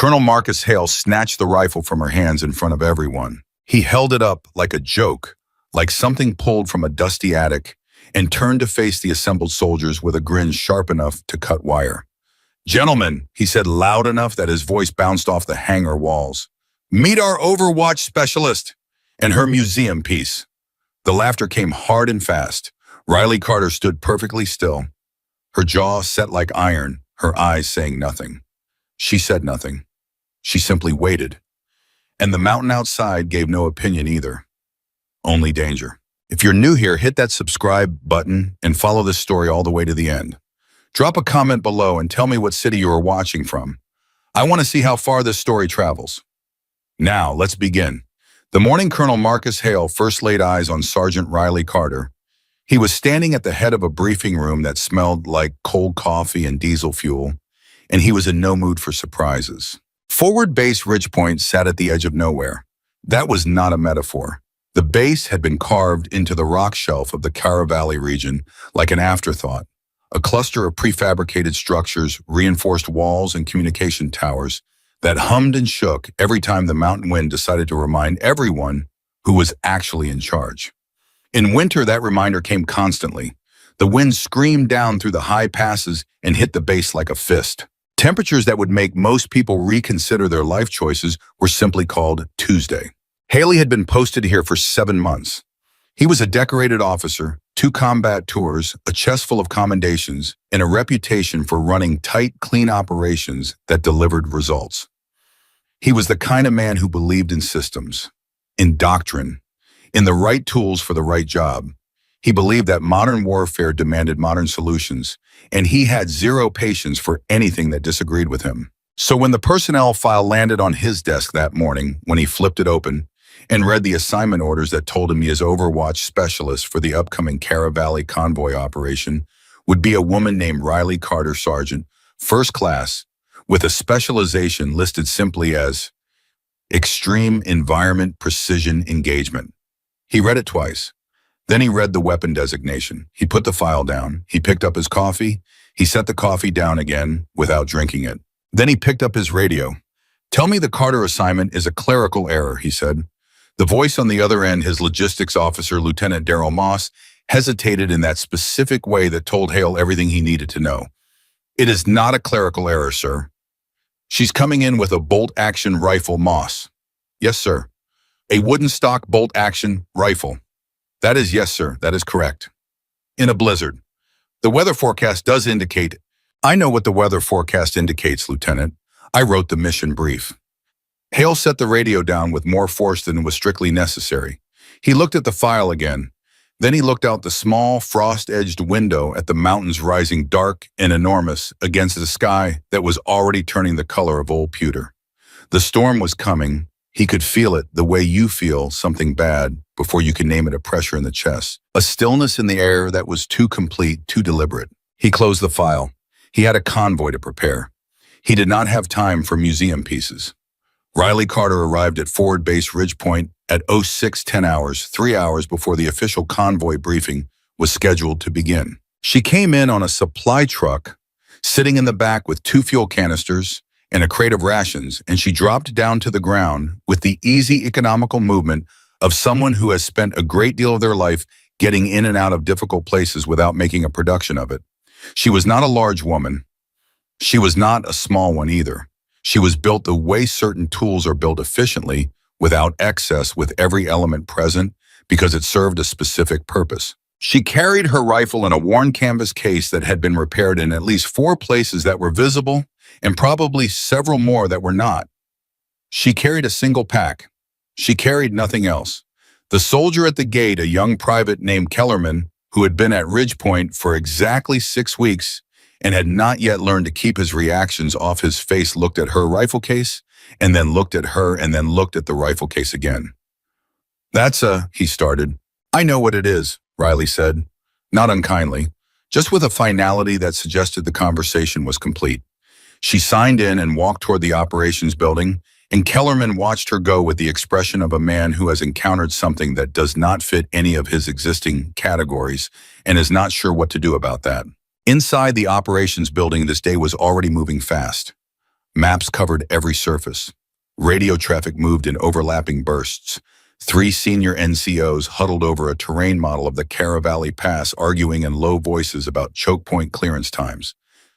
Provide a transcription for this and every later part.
Colonel Marcus Hale snatched the rifle from her hands in front of everyone. He held it up like a joke, like something pulled from a dusty attic, and turned to face the assembled soldiers with a grin sharp enough to cut wire. "Gentlemen," he said loud enough that his voice bounced off the hangar walls, "meet our Overwatch specialist and her museum piece." The laughter came hard and fast. Riley Carter stood perfectly still, her jaw set like iron, her eyes saying nothing. She said nothing. She simply waited. And the mountain outside gave no opinion either. Only danger. If you're new here, hit that subscribe button and follow this story all the way to the end. Drop a comment below and tell me what city you are watching from. I want to see how far this story travels. Now, let's begin. The morning Colonel Marcus Hale first laid eyes on Sergeant Riley Carter. He was standing at the head of a briefing room that smelled like cold coffee and diesel fuel, and he was in no mood for surprises. Forward Base Ridgepoint sat at the edge of nowhere. That was not a metaphor. The base had been carved into the rock shelf of the Cara Valley region like an afterthought, a cluster of prefabricated structures, reinforced walls, and communication towers that hummed and shook every time the mountain wind decided to remind everyone who was actually in charge. In winter, that reminder came constantly. The wind screamed down through the high passes and hit the base like a fist. Temperatures that would make most people reconsider their life choices were simply called Tuesday. Haley had been posted here for 7 months. He was a decorated officer, 2 combat tours, a chest full of commendations, and a reputation for running tight, clean operations that delivered results. He was the kind of man who believed in systems, in doctrine, in the right tools for the right job. He believed that modern warfare demanded modern solutions, and he had zero patience for anything that disagreed with him. So when the personnel file landed on his desk that morning, when he flipped it open and read the assignment orders that told him he is Overwatch specialist for the upcoming Cara Valley Convoy operation would be a woman named Riley Carter Sargent, first class, with a specialization listed simply as Extreme Environment Precision Engagement. He read it twice. Then he read the weapon designation. He put the file down. He picked up his coffee. He set the coffee down again without drinking it. Then he picked up his radio. "Tell me the Carter assignment is a clerical error," he said. The voice on the other end, his logistics officer, Lieutenant Daryl Moss, hesitated in that specific way that told Hale everything he needed to know. "It is not a clerical error, sir. She's coming in with a bolt-action rifle, Moss." "Yes, sir." "A wooden stock bolt-action rifle." "That is, yes, sir, that is correct." "In a blizzard. The weather forecast does indicate—" "I know what the weather forecast indicates, Lieutenant. I wrote the mission brief." Hale set the radio down with more force than was strictly necessary. He looked at the file again. Then he looked out the small, frost-edged window at the mountains rising dark and enormous against the sky that was already turning the color of old pewter. The storm was coming. He could feel it the way you feel something bad before you can name it, a pressure in the chest, a stillness in the air that was too complete, too deliberate. He closed the file. He had a convoy to prepare. He did not have time for museum pieces. Riley Carter arrived at Forward Base Ridgepoint at 06:10 hours, 3 hours before the official convoy briefing was scheduled to begin. She came in on a supply truck, sitting in the back with 2 fuel canisters and a crate of rations, and she dropped down to the ground with the easy, economical movement of someone who has spent a great deal of their life getting in and out of difficult places without making a production of it. She was not a large woman. She was not a small one either. She was built the way certain tools are built efficiently, without excess, with every element present, because it served a specific purpose. She carried her rifle in a worn canvas case that had been repaired in at least 4 places that were visible, and probably several more that were not. She carried a single pack. She carried nothing else. The soldier at the gate, a young private named Kellerman, who had been at Ridgepoint for exactly 6 weeks, and had not yet learned to keep his reactions off his face, looked at her rifle case, and then looked at her, and then looked at the rifle case again. He started. "I know what it is," Riley said, not unkindly, just with a finality that suggested the conversation was complete. She signed in and walked toward the operations building, and Kellerman watched her go with the expression of a man who has encountered something that does not fit any of his existing categories and is not sure what to do about that. Inside the operations building, this day was already moving fast. Maps covered every surface. Radio traffic moved in overlapping bursts. Three senior NCOs huddled over a terrain model of the Caravali Pass, arguing in low voices about choke point clearance times.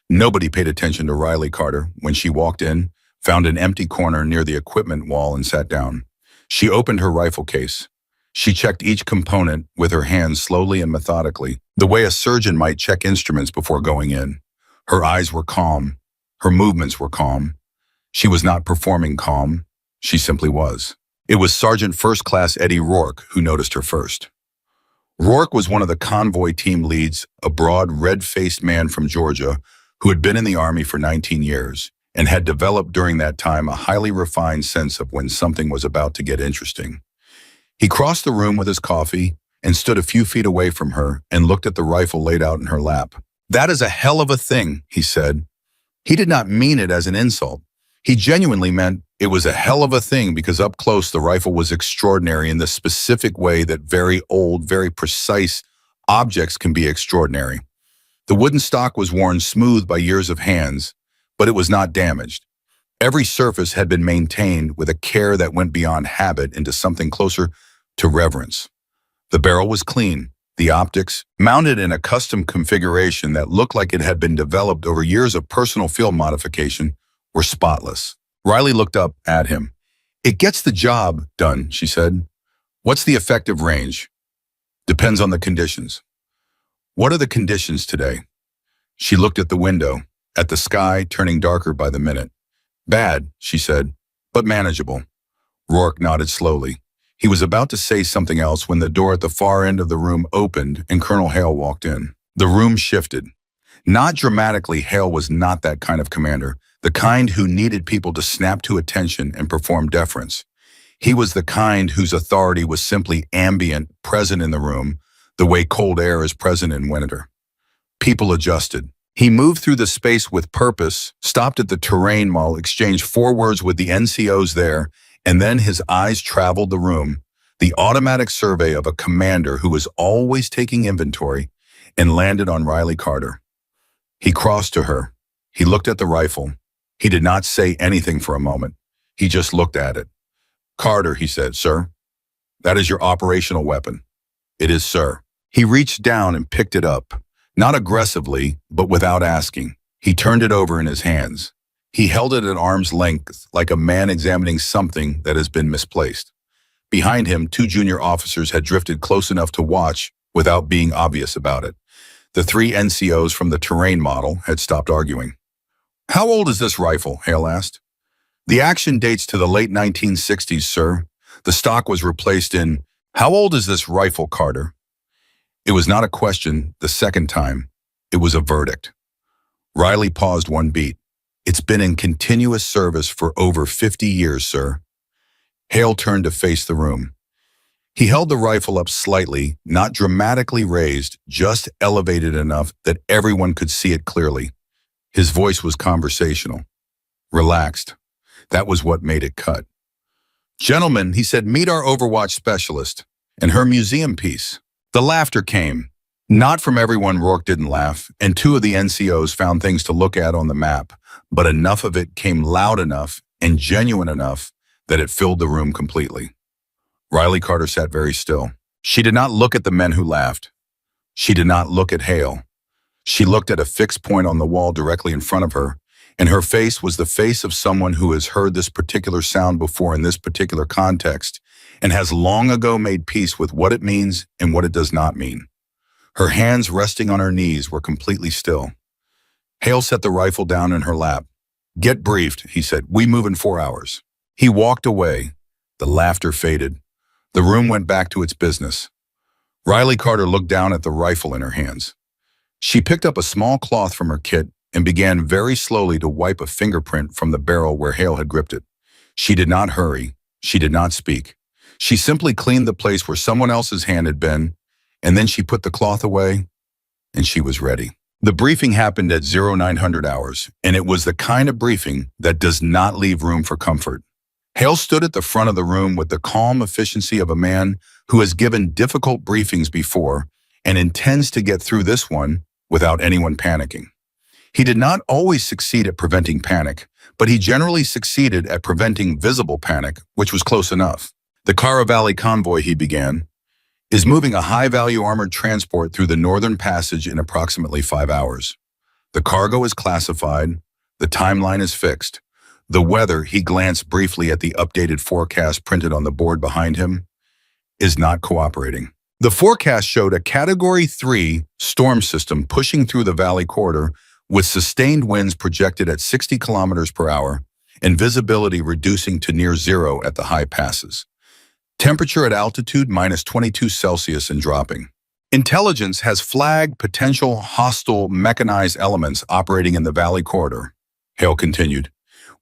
Nobody paid attention to Riley Carter when she walked in, found an empty corner near the equipment wall, and sat down. She opened her rifle case. She checked each component with her hands slowly and methodically, the way a surgeon might check instruments before going in. Her eyes were calm. Her movements were calm. She was not performing calm. She simply was. It was Sergeant First Class Eddie Rourke who noticed her first. Rourke was one of the convoy team leads, a broad, red-faced man from Georgia who had been in the Army for 19 years and had developed during that time a highly refined sense of when something was about to get interesting. He crossed the room with his coffee and stood a few feet away from her and looked at the rifle laid out in her lap. "That is a hell of a thing," he said. He did not mean it as an insult. He genuinely meant it was a hell of a thing because up close the rifle was extraordinary in the specific way that very old, very precise objects can be extraordinary. The wooden stock was worn smooth by years of hands, but it was not damaged. Every surface had been maintained with a care that went beyond habit into something closer to reverence. The barrel was clean. The optics, mounted in a custom configuration that looked like it had been developed over years of personal field modification, were spotless. Riley looked up at him. "It gets the job done," she said. "What's the effective range?" "Depends on the conditions." "What are the conditions today?" She looked at the window, at the sky turning darker by the minute. "Bad," she said, "but manageable." Rourke nodded slowly. He was about to say something else when the door at the far end of the room opened and Colonel Hale walked in. The room shifted. Not dramatically, Hale was not that kind of commander, the kind who needed people to snap to attention and perform deference. He was the kind whose authority was simply ambient, present in the room, the way cold air is present in winter. People adjusted. He moved through the space with purpose, stopped at the terrain mall, exchanged 4 words with the NCOs there, and then his eyes traveled the room, the automatic survey of a commander who was always taking inventory, and landed on Riley Carter. He crossed to her. He looked at the rifle. He did not say anything for a moment. He just looked at it. "Carter," he said. "Sir, that is your operational weapon." "It is, sir." He reached down and picked it up, not aggressively, but without asking. He turned it over in his hands. He held it at arm's length, like a man examining something that has been misplaced. Behind him, 2 junior officers had drifted close enough to watch without being obvious about it. The 3 NCOs from the terrain model had stopped arguing. "How old is this rifle?" Hale asked. "The action dates to the late 1960s, sir. The stock was replaced in—" "How old is this rifle, Carter?" It was not a question the second time. It was a verdict. Riley paused 1 beat. "It's been in continuous service for over 50 years, sir." Hale turned to face the room. He held the rifle up slightly, not dramatically raised, just elevated enough that everyone could see it clearly. His voice was conversational, relaxed. That was what made it cut. "Gentlemen," he said, "meet our Overwatch specialist and her museum piece." The laughter came. Not from everyone. Rourke didn't laugh, and 2 of the NCOs found things to look at on the map, but enough of it came loud enough and genuine enough that it filled the room completely. Riley Carter sat very still. She did not look at the men who laughed. She did not look at Hale. She looked at a fixed point on the wall directly in front of her, and her face was the face of someone who has heard this particular sound before in this particular context and has long ago made peace with what it means and what it does not mean. Her hands resting on her knees were completely still. Hale set the rifle down in her lap. "Get briefed," he said. "We move in 4 hours." He walked away. The laughter faded. The room went back to its business. Riley Carter looked down at the rifle in her hands. She picked up a small cloth from her kit and began very slowly to wipe a fingerprint from the barrel where Hale had gripped it. She did not hurry. She did not speak. She simply cleaned the place where someone else's hand had been, and then she put the cloth away, and she was ready. The briefing happened at 0900 hours, and it was the kind of briefing that does not leave room for comfort. Hale stood at the front of the room with the calm efficiency of a man who has given difficult briefings before and intends to get through this one without anyone panicking. He did not always succeed at preventing panic, but he generally succeeded at preventing visible panic, which was close enough. The Cara Valley Convoy, he began, is moving a high-value armored transport through the Northern Passage in approximately 5 hours. The cargo is classified. The timeline is fixed. The weather, he glanced briefly at the updated forecast printed on the board behind him, is not cooperating. The forecast showed a Category 3 storm system pushing through the valley corridor with sustained winds projected at 60 kilometers per hour and visibility reducing to near zero at the high passes. Temperature at altitude -22°C and dropping. Intelligence has flagged potential hostile mechanized elements operating in the valley corridor. Hale continued.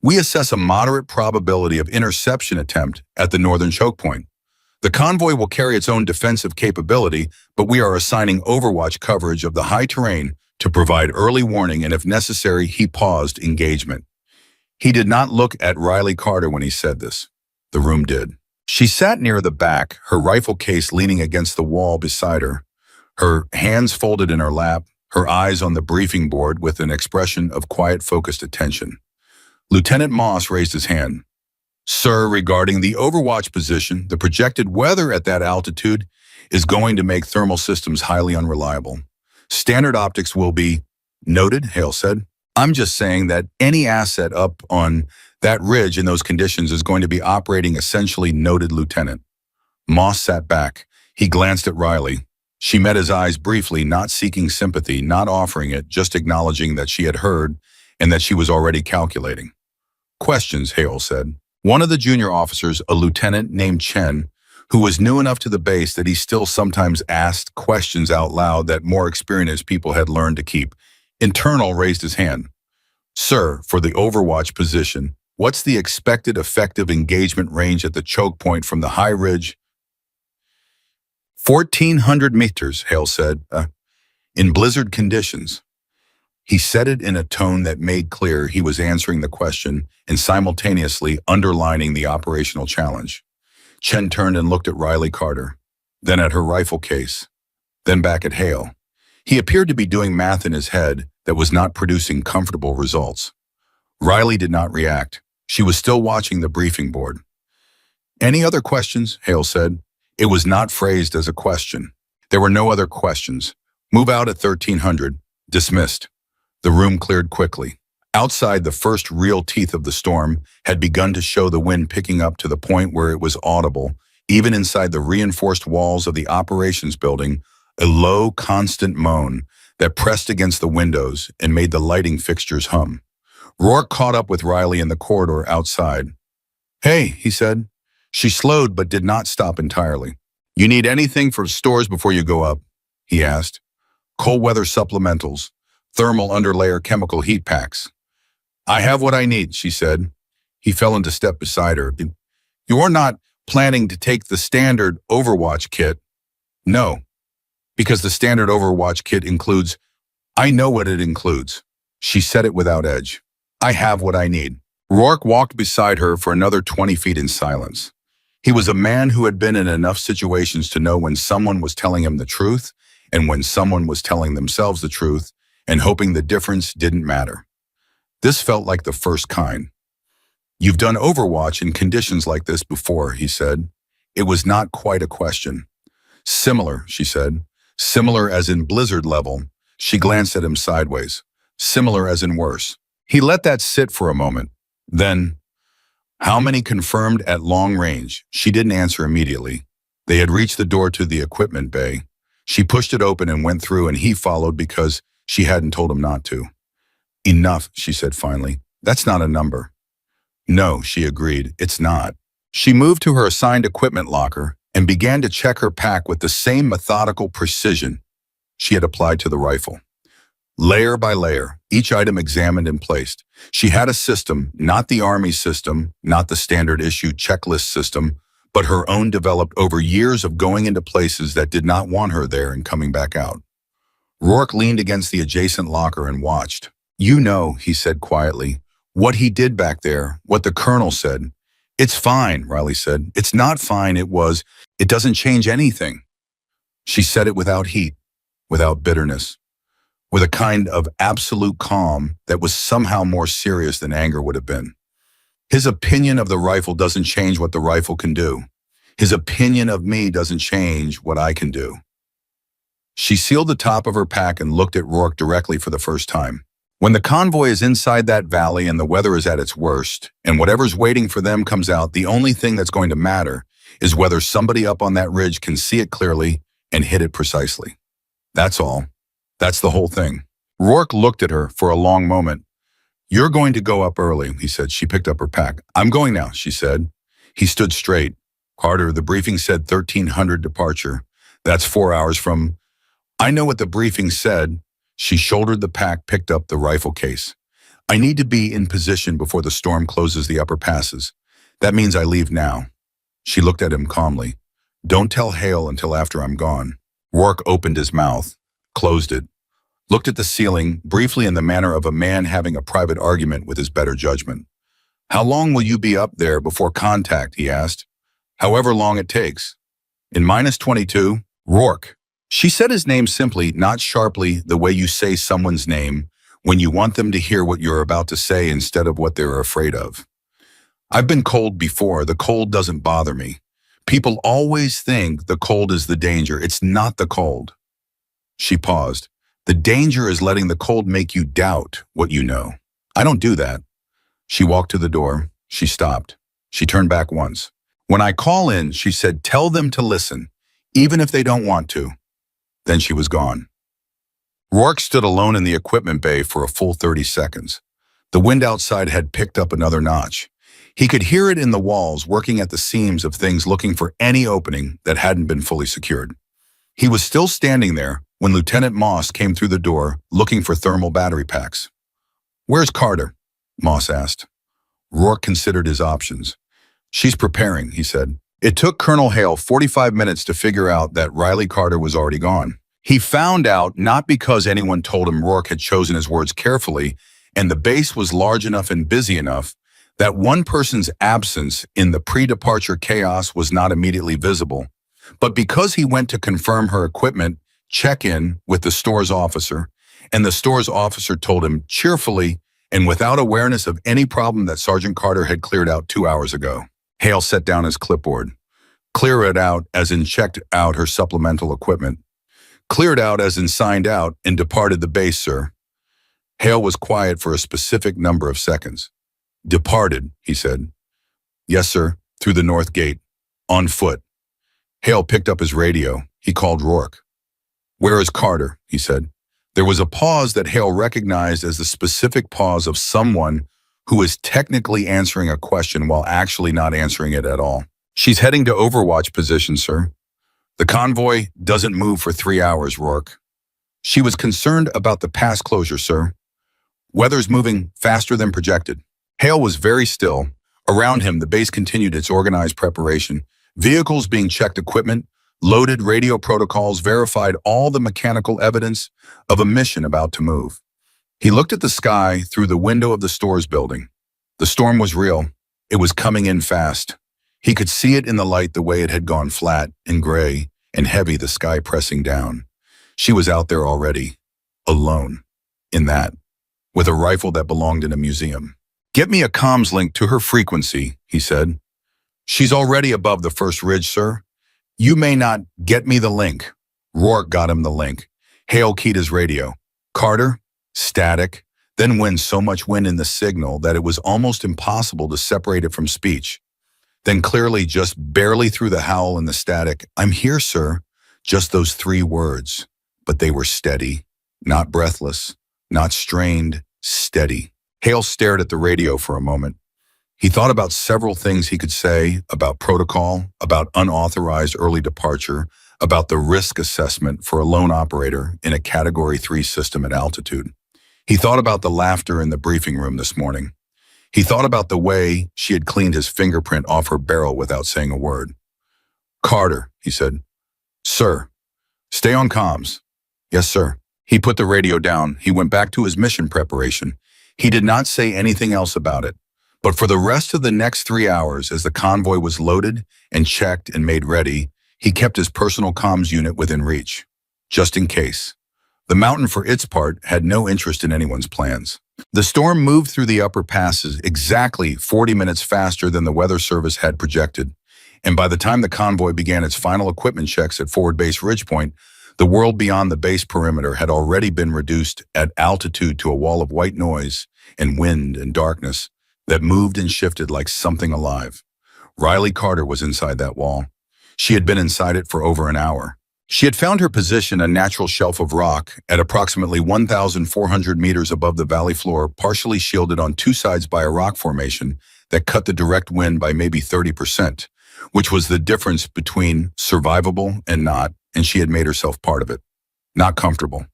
We assess a moderate probability of interception attempt at the northern choke point. The convoy will carry its own defensive capability, but we are assigning overwatch coverage of the high terrain to provide early warning and, if necessary, he paused engagement. He did not look at Riley Carter when he said this. The room did. She sat near the back, her rifle case leaning against the wall beside her, her hands folded in her lap, her eyes on the briefing board with an expression of quiet, focused attention. Lieutenant Moss raised his hand. Sir, regarding the overwatch position, the projected weather at that altitude is going to make thermal systems highly unreliable. Standard optics will be noted, Hale said. I'm just saying that any asset up on that ridge in those conditions is going to be operating essentially, noted, Lieutenant. Moss sat back. He glanced at Riley. She met his eyes briefly, not seeking sympathy, not offering it, just acknowledging that she had heard and that she was already calculating. Questions, Hale said. One of the junior officers, a lieutenant named Chen, who was new enough to the base that he still sometimes asked questions out loud that more experienced people had learned to keep internal, raised his hand. Sir, for the overwatch position, what's the expected effective engagement range at the choke point from the high ridge? 1,400 meters, Hale said, in blizzard conditions. He said it in a tone that made clear he was answering the question and simultaneously underlining the operational challenge. Chen turned and looked at Riley Carter, then at her rifle case, then back at Hale. He appeared to be doing math in his head that was not producing comfortable results. Riley did not react. She was still watching the briefing board. Any other questions? Hale said. It was not phrased as a question. There were no other questions. Move out at 1300. Dismissed. The room cleared quickly. Outside, the first real teeth of the storm had begun to show, the wind picking up to the point where it was audible, even inside the reinforced walls of the operations building, a low, constant moan that pressed against the windows and made the lighting fixtures hum. Rourke caught up with Riley in the corridor outside. Hey, he said. She slowed but did not stop entirely. You need anything for stores before you go up? He asked. Cold weather supplementals, thermal underlayer chemical heat packs. I have what I need, she said. He fell into step beside her. You're not planning to take the standard Overwatch kit? No, because the standard Overwatch kit includes, I know what it includes. She said it without edge. I have what I need. Rourke walked beside her for another 20 feet in silence. He was a man who had been in enough situations to know when someone was telling him the truth and when someone was telling themselves the truth and hoping the difference didn't matter. This felt like the first kind. You've done Overwatch in conditions like this before, he said. It was not quite a question. Similar, she said. Similar as in blizzard level. She glanced at him sideways. Similar as in worse. He let that sit for a moment. Then, how many confirmed at long range? She didn't answer immediately. They had reached the door to the equipment bay. She pushed it open and went through, and he followed because she hadn't told him not to. Enough, she said finally. That's not a number. No, she agreed, it's not. She moved to her assigned equipment locker and began to check her pack with the same methodical precision she had applied to the rifle. Layer by layer, each item examined and placed. She had a system, not the Army system, not the standard issue checklist system, but her own developed over years of going into places that did not want her there and coming back out. Rourke leaned against the adjacent locker and watched. You know, he said quietly, what he did back there, what the colonel said. It's fine, Riley said. It's not fine, it doesn't change anything. She said it without heat, without bitterness. with a kind of absolute calm that was somehow more serious than anger would have been. His opinion of the rifle doesn't change what the rifle can do. His opinion of me doesn't change what I can do. She sealed the top of her pack and looked at Rourke directly for the first time. When the convoy is inside that valley and the weather is at its worst, and whatever's waiting for them comes out, the only thing that's going to matter is whether somebody up on that ridge can see it clearly and hit it precisely. That's all. That's the whole thing. Rourke looked at her for a long moment. "You're going to go up early," he said. She picked up her pack. "I'm going now," she said. He stood straight. "Carter, the briefing said 1300 departure. That's 4 hours from—" "I know what the briefing said." She shouldered the pack, picked up the rifle case. "I need to be in position before the storm closes the upper passes. That means I leave now." She looked at him calmly. "Don't tell Hale until after I'm gone." Rourke opened his mouth, closed it, looked at the ceiling, briefly in the manner of a man having a private argument with his better judgment. "How long will you be up there before contact?" he asked. "However long it takes." "In -22? "Rourke." She said his name simply, not sharply, the way you say someone's name when you want them to hear what you're about to say instead of what they're afraid of. "I've been cold before. The cold doesn't bother me. People always think the cold is the danger. It's not the cold." She paused. "The danger is letting the cold make you doubt what you know. I don't do that." She walked to the door. She stopped. She turned back once. "When I call in," she said, "tell them to listen, even if they don't want to." Then she was gone. Rourke stood alone in the equipment bay for a full 30 seconds. The wind outside had picked up another notch. He could hear it in the walls, working at the seams of things, looking for any opening that hadn't been fully secured. He was still standing there when Lieutenant Moss came through the door, looking for thermal battery packs. "Where's Carter?" Moss asked. Rourke considered his options. "She's preparing," he said. It took Colonel Hale 45 minutes to figure out that Riley Carter was already gone. He found out not because anyone told him. Rourke had chosen his words carefully, and the base was large enough and busy enough that one person's absence in the pre-departure chaos was not immediately visible. But because he went to confirm her equipment check-in with the store's officer, and the store's officer told him cheerfully and without awareness of any problem that Sergeant Carter had cleared out 2 hours ago. Hale set down his clipboard. "Clear it out," as in checked out her supplemental equipment. "Cleared out," as in signed out, and departed the base, sir. Hale was quiet for a specific number of seconds. "Departed," he said. "Yes, sir, through the north gate. On foot." Hale picked up his radio. He called Rourke. "Where is Carter?" he said. There was a pause that Hale recognized as the specific pause of someone who is technically answering a question while actually not answering it at all. "She's heading to Overwatch position, sir." "The convoy doesn't move for 3 hours, Rourke." "She was concerned about the pass closure, sir." "Weather's moving faster than projected." Hale was very still. Around him, the base continued its organized preparation. Vehicles being checked, equipment, loaded, radio protocols verified all the mechanical evidence of a mission about to move. He looked at the sky through the window of the store's building. The storm was real. It was coming in fast. He could see it in the light, the way it had gone flat and gray and heavy, the sky pressing down. She was out there already, alone, in that, with a rifle that belonged in a museum. "Get me a comms link to her frequency," he said. "She's already above the first ridge, sir." "You may not get me the link." Rourke got him the link. Hale keyed his radio. "Carter, static, then wind, so much wind in the signal that it was almost impossible to separate it from speech. Then clearly, just barely through the howl and the static, 'I'm here, sir.' Just those 3 words. But they were steady, not breathless, not strained, steady." Hale stared at the radio for a moment. He thought about several things he could say, about protocol, about unauthorized early departure, about the risk assessment for a lone operator in a Category 3 system at altitude. He thought about the laughter in the briefing room this morning. He thought about the way she had cleaned his fingerprint off her barrel without saying a word. "Carter," he said. "Sir." "Stay on comms." "Yes, sir." He put the radio down. He went back to his mission preparation. He did not say anything else about it. But for the rest of the next 3 hours, as the convoy was loaded and checked and made ready, he kept his personal comms unit within reach, just in case. The mountain, for its part, had no interest in anyone's plans. The storm moved through the upper passes exactly 40 minutes faster than the weather service had projected, and by the time the convoy began its final equipment checks at Forward Base Ridgepoint, the world beyond the base perimeter had already been reduced at altitude to a wall of white noise and wind and darkness that moved and shifted like something alive. Riley Carter was inside that wall. She had been inside it for over an hour. She had found her position, a natural shelf of rock at approximately 1,400 meters above the valley floor, partially shielded on two sides by a rock formation that cut the direct wind by maybe 30%, which was the difference between survivable and not, and she had made herself part of it. Not comfortable.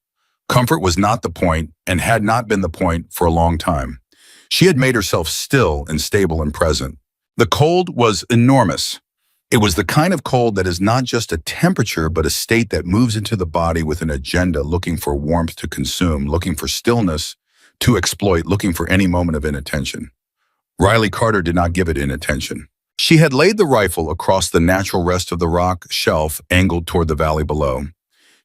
Comfort was not the point and had not been the point for a long time. She had made herself still and stable and present. The cold was enormous. It was the kind of cold that is not just a temperature, but a state that moves into the body with an agenda, looking for warmth to consume, looking for stillness to exploit, looking for any moment of inattention. Riley Carter did not give it inattention. She had laid the rifle across the natural rest of the rock shelf, angled toward the valley below.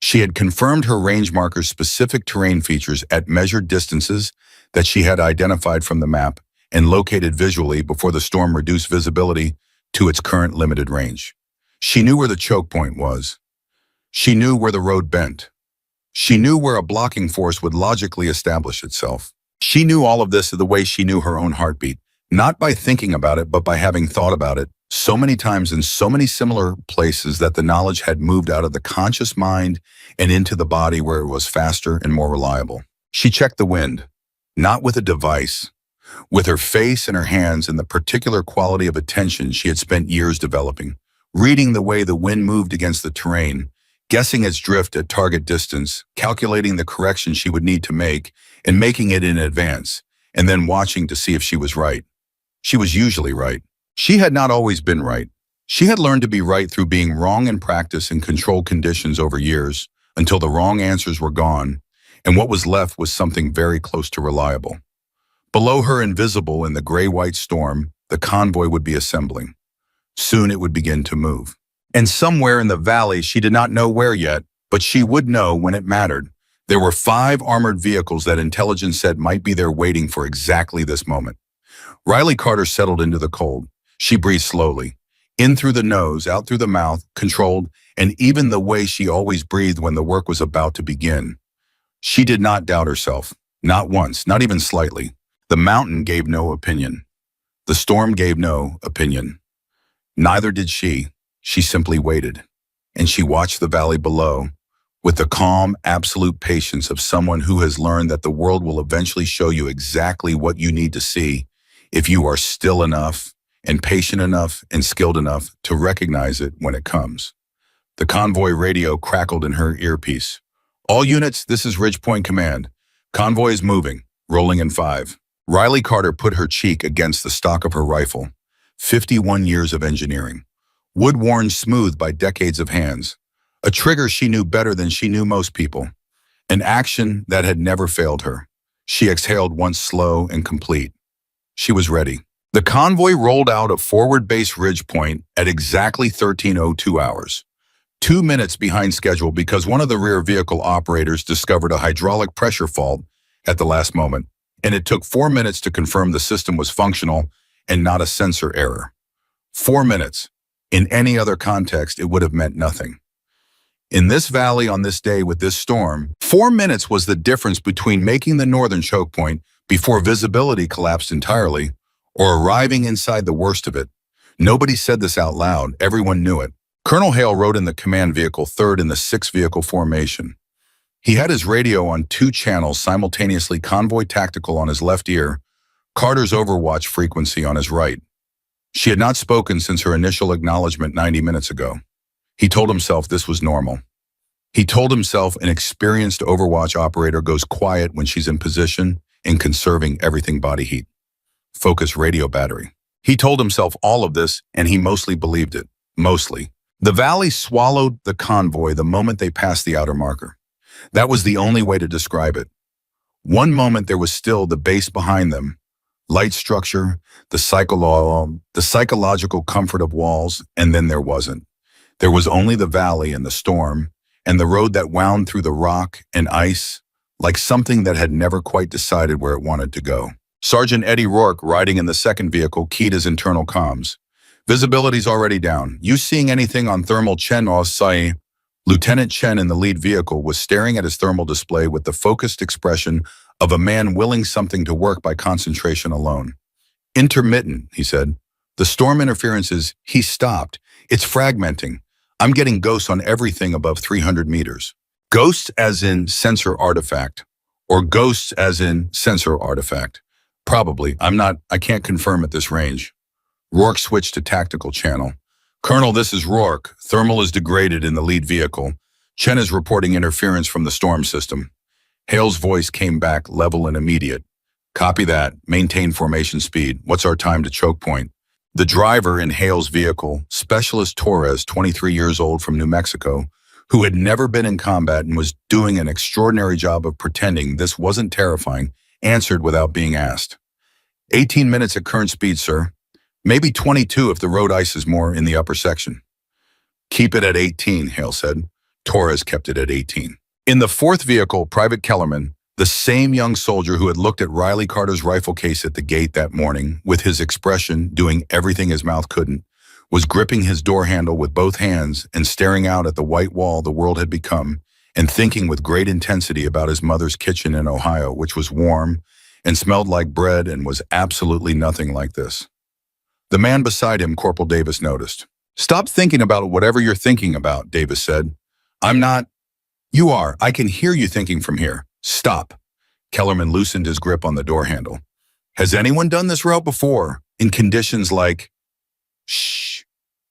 She had confirmed her range marker's specific terrain features at measured distances that she had identified from the map and located visually before the storm reduced visibility to its current limited range. She knew where the choke point was. She knew where the road bent. She knew where a blocking force would logically establish itself. She knew all of this the way she knew her own heartbeat, not by thinking about it, but by having thought about it so many times in so many similar places that the knowledge had moved out of the conscious mind and into the body where it was faster and more reliable. She checked the wind, not with a device, with her face and her hands and the particular quality of attention she had spent years developing, reading the way the wind moved against the terrain, guessing its drift at target distance, calculating the correction she would need to make, and making it in advance, and then watching to see if she was right. She was usually right. She had not always been right. She had learned to be right through being wrong in practice in controlled conditions over years, until the wrong answers were gone, and what was left was something very close to reliable. Below her, invisible in the gray-white storm, the convoy would be assembling. Soon it would begin to move. And somewhere in the valley, she did not know where yet, but she would know when it mattered. There were 5 armored vehicles that intelligence said might be there waiting for exactly this moment. Riley Carter settled into the cold. She breathed slowly, in through the nose, out through the mouth, controlled, and even the way she always breathed when the work was about to begin. She did not doubt herself, not once, not even slightly. The mountain gave no opinion. The storm gave no opinion. Neither did she. She simply waited. And she watched the valley below with the calm, absolute patience of someone who has learned that the world will eventually show you exactly what you need to see if you are still enough and patient enough and skilled enough to recognize it when it comes. The convoy radio crackled in her earpiece. All units, this is Ridgepoint Command. Convoy is moving, rolling in 5. Riley Carter put her cheek against the stock of her rifle. 51 years of engineering. Wood worn smooth by decades of hands. A trigger she knew better than she knew most people. An action that had never failed her. She exhaled once, slow and complete. She was ready. The convoy rolled out of Forward Base Ridgepoint at exactly 13:02 hours. 2 minutes behind schedule because one of the rear vehicle operators discovered a hydraulic pressure fault at the last moment, and it took 4 minutes to confirm the system was functional and not a sensor error. 4 minutes. In any other context, it would have meant nothing. In this valley on this day with this storm, 4 minutes was the difference between making the northern choke point before visibility collapsed entirely or arriving inside the worst of it. Nobody said this out loud. Everyone knew it. Colonel Hale rode in the command vehicle, third in the 6-vehicle formation. He had his radio on 2 channels simultaneously, Convoy Tactical on his left ear, Carter's Overwatch frequency on his right. She had not spoken since her initial acknowledgement 90 minutes ago. He told himself this was normal. He told himself an experienced Overwatch operator goes quiet when she's in position and conserving everything body heat. Focus radio battery. He told himself all of this, and he mostly believed it. Mostly. The valley swallowed the convoy the moment they passed the outer marker. That was the only way to describe it. One moment there was still the base behind them, light structure, the psychological comfort of walls, and then there wasn't. There was only the valley and the storm, and the road that wound through the rock and ice like something that had never quite decided where it wanted to go. Sergeant Eddie Rourke, riding in the second vehicle, keyed his internal comms. Visibility's already down. You seeing anything on thermal Chen Sai? Lieutenant Chen in the lead vehicle was staring at his thermal display with the focused expression of a man willing something to work by concentration alone. Intermittent, he said. The storm interferences, he stopped. It's fragmenting. I'm getting ghosts on everything above 300 meters. Ghosts as in sensor artifact, or ghosts as in sensor artifact. Probably. I can't confirm at this range. Rourke switched to tactical channel. Colonel, this is Rourke. Thermal is degraded in the lead vehicle. Chen is reporting interference from the storm system. Hale's voice came back level and immediate. Copy that. Maintain formation speed. What's our time to choke point? The driver in Hale's vehicle, Specialist Torres, 23 years old from New Mexico, who had never been in combat and was doing an extraordinary job of pretending this wasn't terrifying, answered without being asked. 18 minutes at current speed, sir. Maybe 22 if the road ices more in the upper section. Keep it at 18, Hale said. Torres kept it at 18. In the fourth vehicle, Private Kellerman, the same young soldier who had looked at Riley Carter's rifle case at the gate that morning, with his expression doing everything his mouth couldn't, was gripping his door handle with both hands and staring out at the white wall the world had become, and thinking with great intensity about his mother's kitchen in Ohio, which was warm and smelled like bread and was absolutely nothing like this. The man beside him, Corporal Davis, noticed. Stop thinking about whatever you're thinking about, Davis said. I'm not. You are. I can hear you thinking from here. Stop. Kellerman loosened his grip on the door handle. Has anyone done this route before, in conditions like... Shh.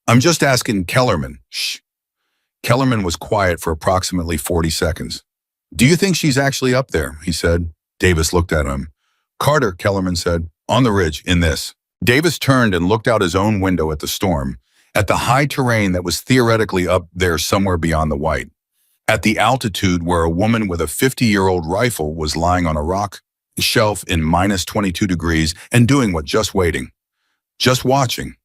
I'm just asking Kellerman. Shh. Kellerman was quiet for approximately 40 seconds. Do you think she's actually up there? He said. Davis looked at him. Carter, Kellerman said, on the ridge, in this. Davis turned and looked out his own window at the storm, at the high terrain that was theoretically up there somewhere beyond the white, at the altitude where a woman with a 50-year-old rifle was lying on a rock shelf in minus 22 degrees and doing what? Just waiting. Just watching.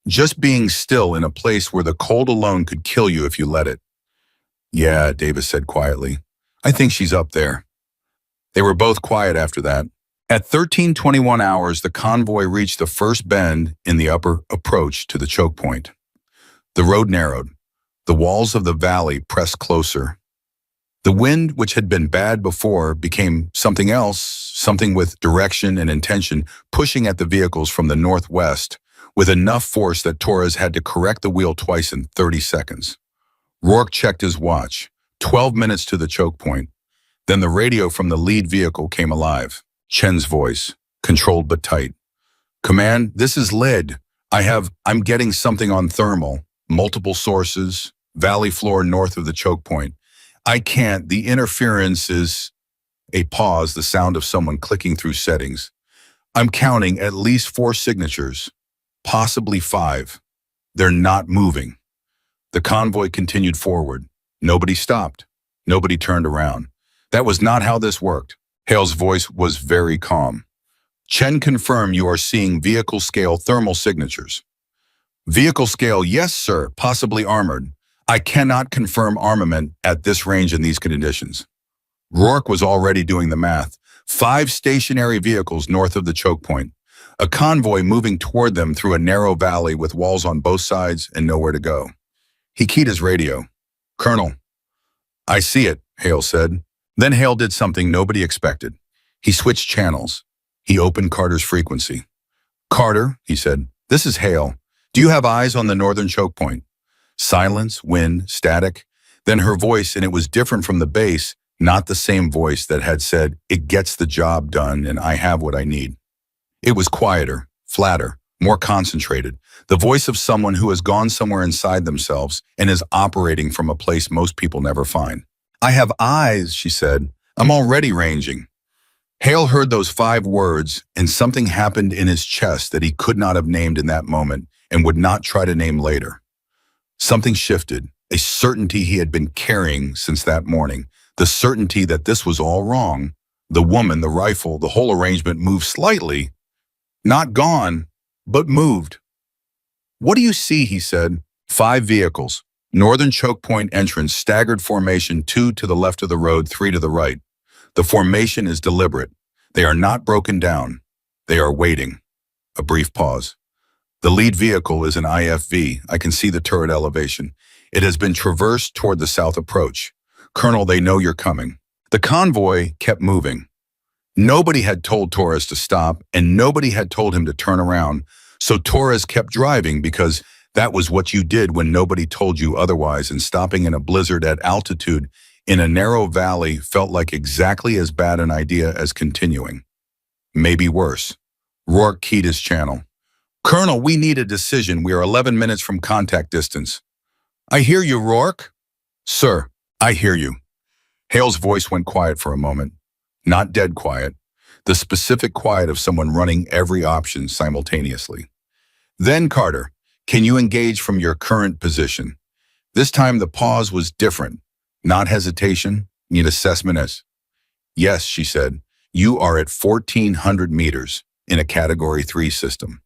Just being still in a place where the cold alone could kill you if you let it. Yeah, Davis said quietly. I think she's up there. They were both quiet after that. At 13:21 hours, the convoy reached the first bend in the upper approach to the choke point. The road narrowed. The walls of the valley pressed closer. The wind, which had been bad before, became something else, something with direction and intention, pushing at the vehicles from the northwest, with enough force that Torres had to correct the wheel twice in 30 seconds. Rourke checked his watch. 12 minutes to the choke point. Then the radio from the lead vehicle came alive. Chen's voice, controlled but tight. Command, this is lead. I'm getting something on thermal. Multiple sources. Valley floor north of the choke point. I can't. The interference is... A pause, the sound of someone clicking through settings. I'm counting at least 4 signatures. Possibly 5. They're not moving. The convoy continued forward. Nobody stopped. Nobody turned around. That was not how this worked. Hale's voice was very calm. Chen, confirm you are seeing vehicle scale thermal signatures. Vehicle scale, yes, sir, possibly armored. I cannot confirm armament at this range in these conditions. Rourke was already doing the math. 5 stationary vehicles north of the choke point. A convoy moving toward them through a narrow valley with walls on both sides and nowhere to go. He keyed his radio. Colonel. I see it, Hale said. Then Hale did something nobody expected. He switched channels. He opened Carter's frequency. Carter, he said, this is Hale. Do you have eyes on the northern choke point? Silence, wind, static. Then her voice, and it was different from the bass, not the same voice that had said, it gets the job done and I have what I need. It was quieter, flatter, more concentrated, the voice of someone who has gone somewhere inside themselves and is operating from a place most people never find. I have eyes, she said. I'm already ranging. Hale heard those 5 words, and something happened in his chest that he could not have named in that moment and would not try to name later. Something shifted, a certainty he had been carrying since that morning, the certainty that this was all wrong. The woman, the rifle, the whole arrangement moved slightly, not gone, but moved. What do you see, he said. 5 vehicles. Northern choke point entrance, staggered formation, 2 to the left of the road, 3 to the right. The formation is deliberate. They are not broken down. They are waiting. A brief pause. The lead vehicle is an IFV. I can see the turret elevation. It has been traversed toward the south approach. Colonel, they know you're coming. The convoy kept moving. Nobody had told Torres to stop, and nobody had told him to turn around. So Torres kept driving because that was what you did when nobody told you otherwise, and stopping in a blizzard at altitude in a narrow valley felt like exactly as bad an idea as continuing. Maybe worse. Rourke keyed his channel. Colonel, we need a decision. We are 11 minutes from contact distance. I hear you, Rourke. Sir, I hear you. Hale's voice went quiet for a moment. Not dead quiet. The specific quiet of someone running every option simultaneously. Then, Carter, can you engage from your current position? This time the pause was different. Not hesitation, need assessment as. Yes, she said. You are at 1,400 meters in a Category 3 system.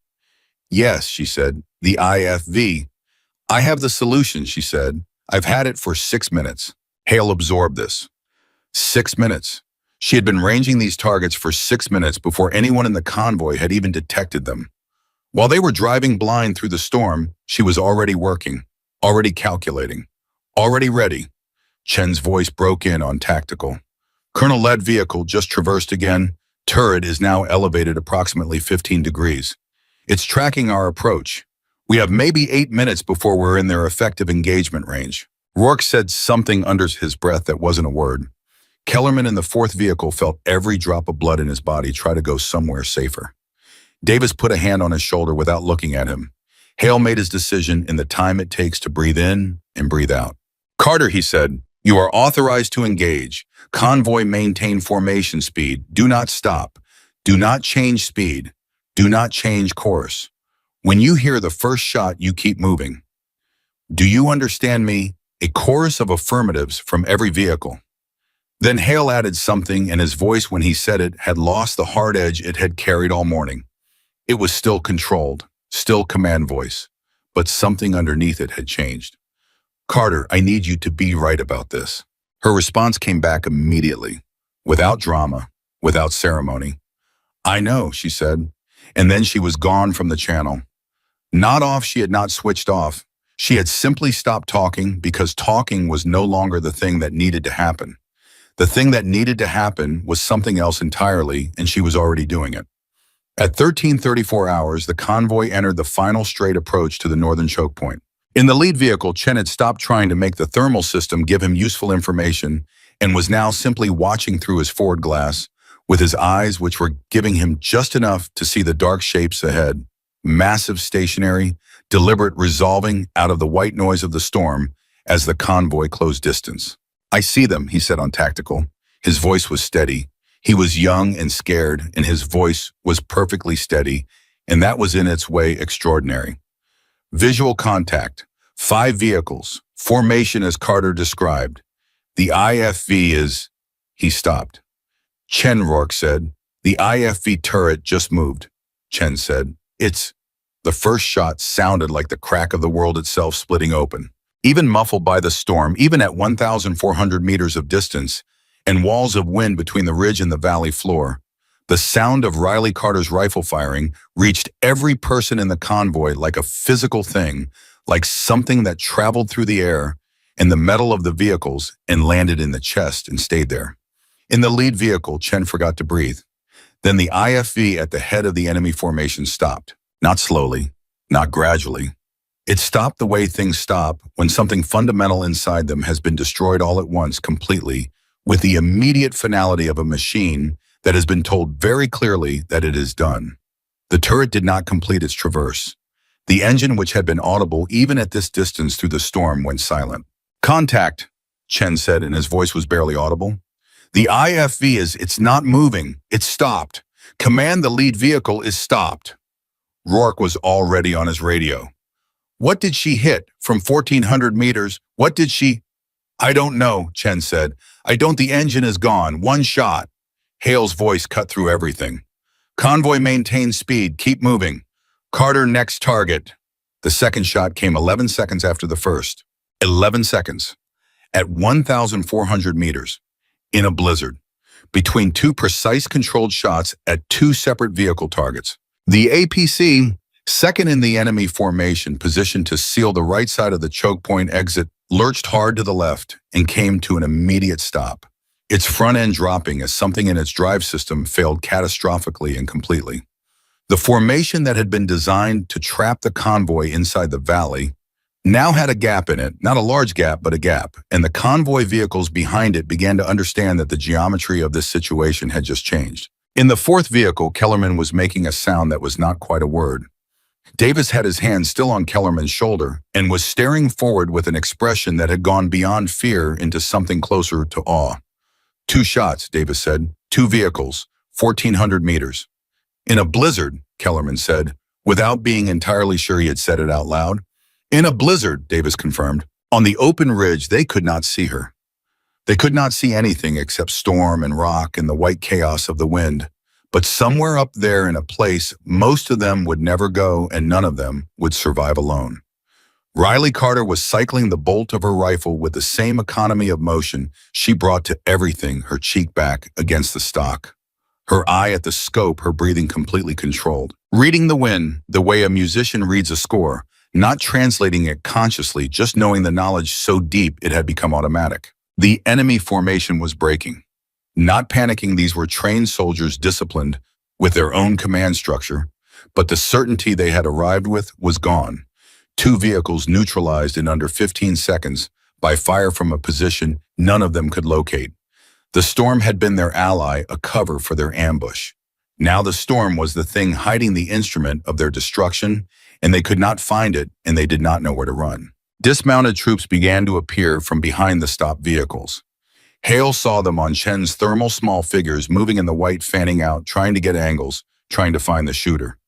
Yes, she said. The IFV. I have the solution, she said. I've had it for 6 minutes. Hale absorbed this. 6 minutes. She had been ranging these targets for 6 minutes before anyone in the convoy had even detected them. While they were driving blind through the storm, she was already working, already calculating, already ready. Chen's voice broke in on tactical. Colonel, lead vehicle just traversed again. Turret is now elevated approximately 15 degrees. It's tracking our approach. We have maybe 8 minutes before we're in their effective engagement range. Rourke said something under his breath that wasn't a word. Kellerman in the fourth vehicle felt every drop of blood in his body try to go somewhere safer. Davis put a hand on his shoulder without looking at him. Hale made his decision in the time it takes to breathe in and breathe out. Carter, he said, you are authorized to engage. Convoy maintain formation speed. Do not stop. Do not change speed. Do not change course. When you hear the first shot, you keep moving. Do you understand me? A chorus of affirmatives from every vehicle. Then Hale added something, and his voice when he said it had lost the hard edge it had carried all morning. It was still controlled, still command voice, but something underneath it had changed. Carter, I need you to be right about this. Her response came back immediately, without drama, without ceremony. I know, she said, and then she was gone from the channel. Not off, she had not switched off. She had simply stopped talking because talking was no longer the thing that needed to happen. The thing that needed to happen was something else entirely, and she was already doing it. At 13:34 hours, the convoy entered the final straight approach to the northern choke point. In the lead vehicle, Chen had stopped trying to make the thermal system give him useful information and was now simply watching through his forward glass with his eyes which were giving him just enough to see the dark shapes ahead. Massive, stationary, deliberate, resolving out of the white noise of the storm as the convoy closed distance. I see them, he said on tactical. His voice was steady. He was young and scared, and his voice was perfectly steady, and that was in its way extraordinary. Visual contact. 5 vehicles. Formation as Carter described. The IFV is... He stopped. Chen, Rourke said. The IFV turret just moved. Chen said. It's... The first shot sounded like the crack of the world itself splitting open. Even muffled by the storm, even at 1,400 meters of distance, and walls of wind between the ridge and the valley floor, the sound of Riley Carter's rifle firing reached every person in the convoy like a physical thing, like something that traveled through the air and the metal of the vehicles and landed in the chest and stayed there. In the lead vehicle, Chen forgot to breathe. Then the IFV at the head of the enemy formation stopped. Not slowly, not gradually. It stopped the way things stop when something fundamental inside them has been destroyed all at once completely, with the immediate finality of a machine that has been told very clearly that it is done. The turret did not complete its traverse. The engine, which had been audible even at this distance through the storm, went silent. Contact, Chen said, and his voice was barely audible. The IFV it's not moving. It's stopped. Command, the lead vehicle is stopped. Rourke was already on his radio. What did she hit from 1,400 meters? What did she... I don't know, Chen said. The engine is gone. One shot. Hale's voice cut through everything. Convoy maintain speed. Keep moving. Carter, next target. The second shot came 11 seconds after the first. 11 seconds. At 1,400 meters. In a blizzard. Between two precise controlled shots at two separate vehicle targets. The APC, second in the enemy formation, positioned to seal the right side of the choke point exit, lurched hard to the left and came to an immediate stop. Its front end dropping as something in its drive system failed catastrophically and completely. The formation that had been designed to trap the convoy inside the valley now had a gap in it, not a large gap, but a gap, and the convoy vehicles behind it began to understand that the geometry of this situation had just changed. In the fourth vehicle, Kellerman was making a sound that was not quite a word. Davis had his hand still on Kellerman's shoulder and was staring forward with an expression that had gone beyond fear into something closer to awe. 2 shots, Davis said. 2 vehicles, 1,400 meters. In a blizzard, Kellerman said, without being entirely sure he had said it out loud. In a blizzard, Davis confirmed. On the open ridge, they could not see her. They could not see anything except storm and rock and the white chaos of the wind. But somewhere up there in a place most of them would never go and none of them would survive alone. Riley Carter was cycling the bolt of her rifle with the same economy of motion she brought to everything, her cheek back against the stock. Her eye at the scope, her breathing completely controlled. Reading the wind, the way a musician reads a score, not translating it consciously, just knowing the knowledge so deep it had become automatic. The enemy formation was breaking. Not panicking, these were trained soldiers disciplined with their own command structure, but the certainty they had arrived with was gone. 2 vehicles neutralized in under 15 seconds by fire from a position none of them could locate. The storm had been their ally, a cover for their ambush. Now the storm was the thing hiding the instrument of their destruction, and they could not find it, and they did not know where to run. Dismounted troops began to appear from behind the stopped vehicles. Hale saw them on Chen's thermal, small figures moving in the white, fanning out, trying to get angles, trying to find the shooter.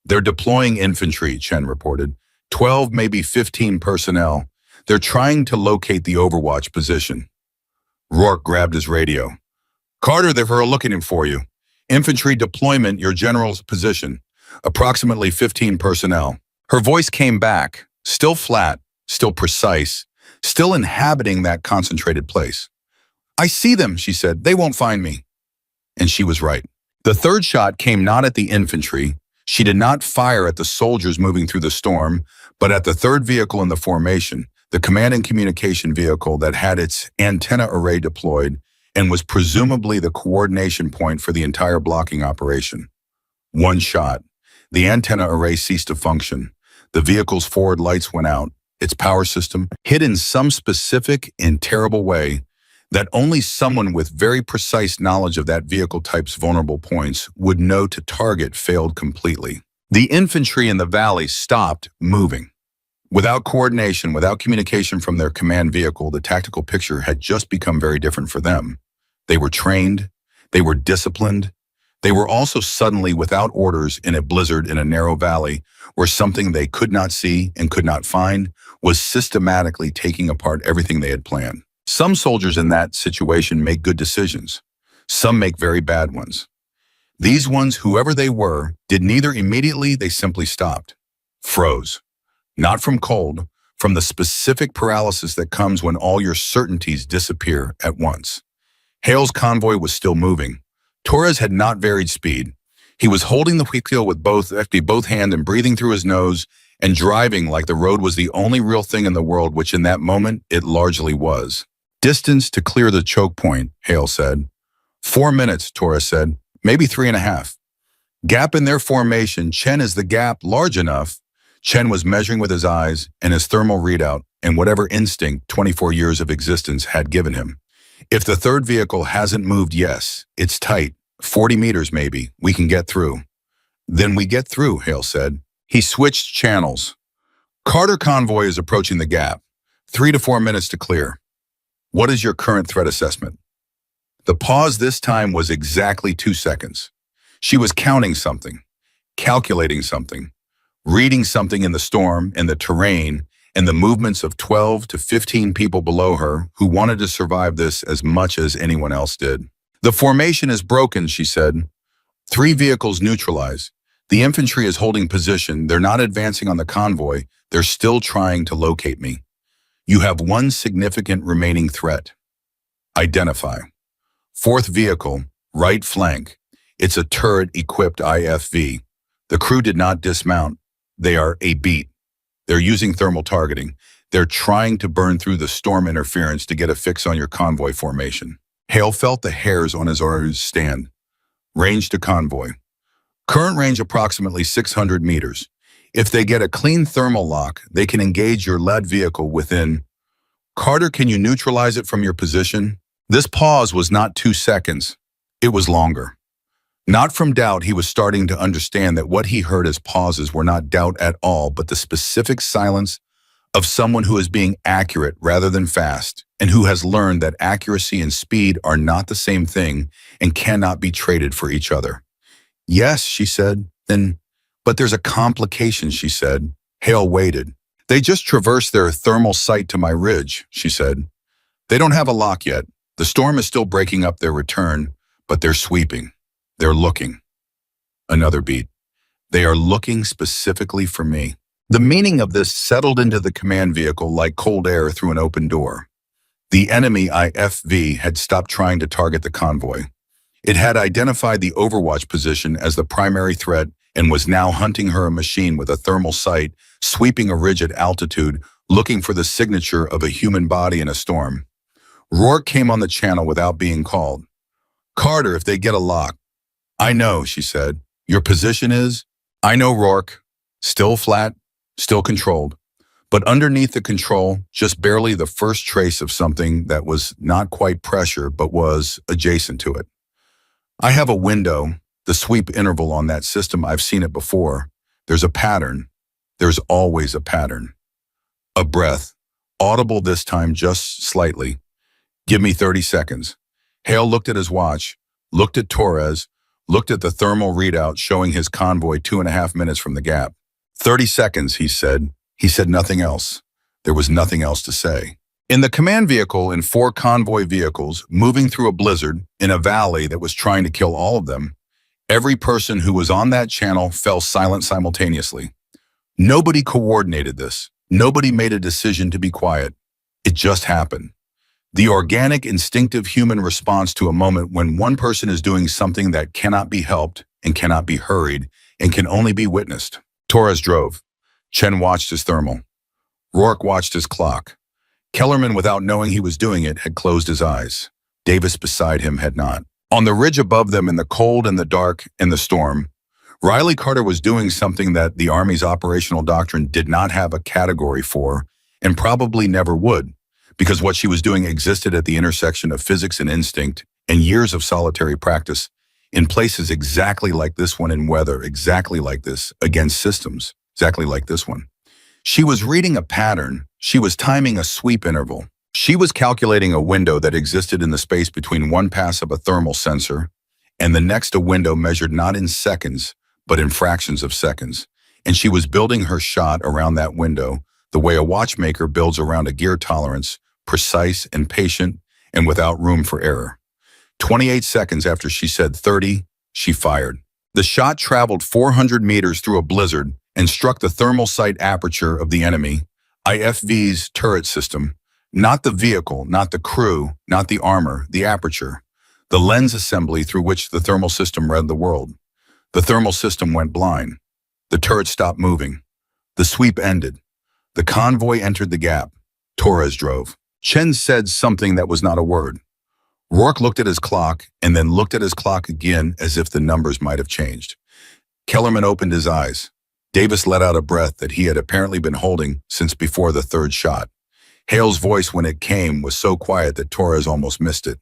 They're deploying infantry, Chen reported. 12, maybe 15 personnel. They're trying to locate the overwatch position. Rourke grabbed his radio. Carter, they're looking for you. Infantry deployment, your general's position. Approximately 15 personnel. Her voice came back, still flat, still precise, still inhabiting that concentrated place. I see them, she said. They won't find me. And she was right. The third shot came not at the infantry. She did not fire at the soldiers moving through the storm, but at the third vehicle in the formation, the command and communication vehicle that had its antenna array deployed and was presumably the coordination point for the entire blocking operation. 1 shot. The antenna array ceased to function. The vehicle's forward lights went out. Its power system, hit in some specific and terrible way that only someone with very precise knowledge of that vehicle type's vulnerable points would know to target, failed completely. The infantry in the valley stopped moving. Without coordination, without communication from their command vehicle, the tactical picture had just become very different for them. They were trained, they were disciplined, they were also suddenly without orders in a blizzard in a narrow valley where something they could not see and could not find was systematically taking apart everything they had planned. Some soldiers in that situation make good decisions. Some make very bad ones. These ones, whoever they were, did neither immediately, they simply stopped. Froze. Not from cold, from the specific paralysis that comes when all your certainties disappear at once. Hale's convoy was still moving. Torres had not varied speed. He was holding the wheel with both hands and breathing through his nose and driving like the road was the only real thing in the world, which in that moment it largely was. Distance to clear the choke point, Hale said. 4 minutes, Torres said. Maybe 3.5. Gap in their formation. Chen, is the gap large enough? Chen was measuring with his eyes and his thermal readout and whatever instinct 24 years of existence had given him. If the third vehicle hasn't moved, yes, it's tight. 40 meters maybe. We can get through. Then we get through, Hale said. He switched channels. Carter convoy is approaching the gap. 3 to 4 minutes to clear. What is your current threat assessment? The pause this time was exactly 2 seconds. She was counting something, calculating something, reading something in the storm and the terrain and the movements of 12 to 15 people below her who wanted to survive this as much as anyone else did. The formation is broken, she said. 3 vehicles neutralized. The infantry is holding position. They're not advancing on the convoy. They're still trying to locate me. You have one significant remaining threat. Identify. Fourth vehicle, right flank. It's a turret-equipped IFV. The crew did not dismount. They are a beat. They're using thermal targeting. They're trying to burn through the storm interference to get a fix on your convoy formation. Hale felt the hairs on his arms stand. Range to convoy. Current range approximately 600 meters. If they get a clean thermal lock, they can engage your lead vehicle within. Carter, can you neutralize it from your position? This pause was not 2 seconds. It was longer. Not from doubt, he was starting to understand that what he heard as pauses were not doubt at all, but the specific silence of someone who is being accurate rather than fast, and who has learned that accuracy and speed are not the same thing and cannot be traded for each other. Yes, she said. But there's a complication, she said. Hale waited. They just traversed their thermal sight to my ridge, she said. They don't have a lock yet. The storm is still breaking up their return, but they're sweeping. They're looking. Another beat. They are looking specifically for me. The meaning of this settled into the command vehicle like cold air through an open door. The enemy IFV had stopped trying to target the convoy. It had identified the overwatch position as the primary threat and was now hunting her a machine with a thermal sight, sweeping a ridge at altitude, looking for the signature of a human body in a storm. Rourke came on the channel without being called. Carter, if they get a lock. I know, she said. Your position is? I know, Rourke. Still flat, still controlled. But underneath the control, just barely the first trace of something that was not quite pressure, but was adjacent to it. I have a window, the sweep interval on that system. I've seen it before. There's a pattern. There's always a pattern. A breath, audible this time just slightly. Give me 30 seconds. Hale looked at his watch, looked at Torres, looked at the thermal readout showing his convoy 2.5 minutes from the gap. 30 seconds, he said. He said nothing else. There was nothing else to say. In the command vehicle and 4 convoy vehicles moving through a blizzard in a valley that was trying to kill all of them, every person who was on that channel fell silent simultaneously. Nobody coordinated this. Nobody made a decision to be quiet. It just happened. The organic, instinctive human response to a moment when one person is doing something that cannot be helped and cannot be hurried and can only be witnessed. Torres drove. Chen watched his thermal. Rourke watched his clock. Kellerman, without knowing he was doing it, had closed his eyes. Davis beside him had not. On the ridge above them in the cold and the dark and the storm, Riley Carter was doing something that the Army's operational doctrine did not have a category for and probably never would, because what she was doing existed at the intersection of physics and instinct and years of solitary practice in places exactly like this one, in weather exactly like this, against systems exactly like this one. She was reading a pattern. She was timing a sweep interval. She was calculating a window that existed in the space between one pass of a thermal sensor and the next, a window measured not in seconds, but in fractions of seconds. And she was building her shot around that window the way a watchmaker builds around a gear tolerance, precise and patient and without room for error. 28 seconds after she said 30, she fired. The shot traveled 400 meters through a blizzard and struck the thermal sight aperture of the enemy, IFV's turret system. Not the vehicle, not the crew, not the armor, the aperture. The lens assembly through which the thermal system read the world. The thermal system went blind. The turret stopped moving. The sweep ended. The convoy entered the gap. Torres drove. Chen said something that was not a word. Rourke looked at his clock and then looked at his clock again as if the numbers might have changed. Kellerman opened his eyes. Davis let out a breath that he had apparently been holding since before the third shot. Hale's voice, when it came, was so quiet that Torres almost missed it.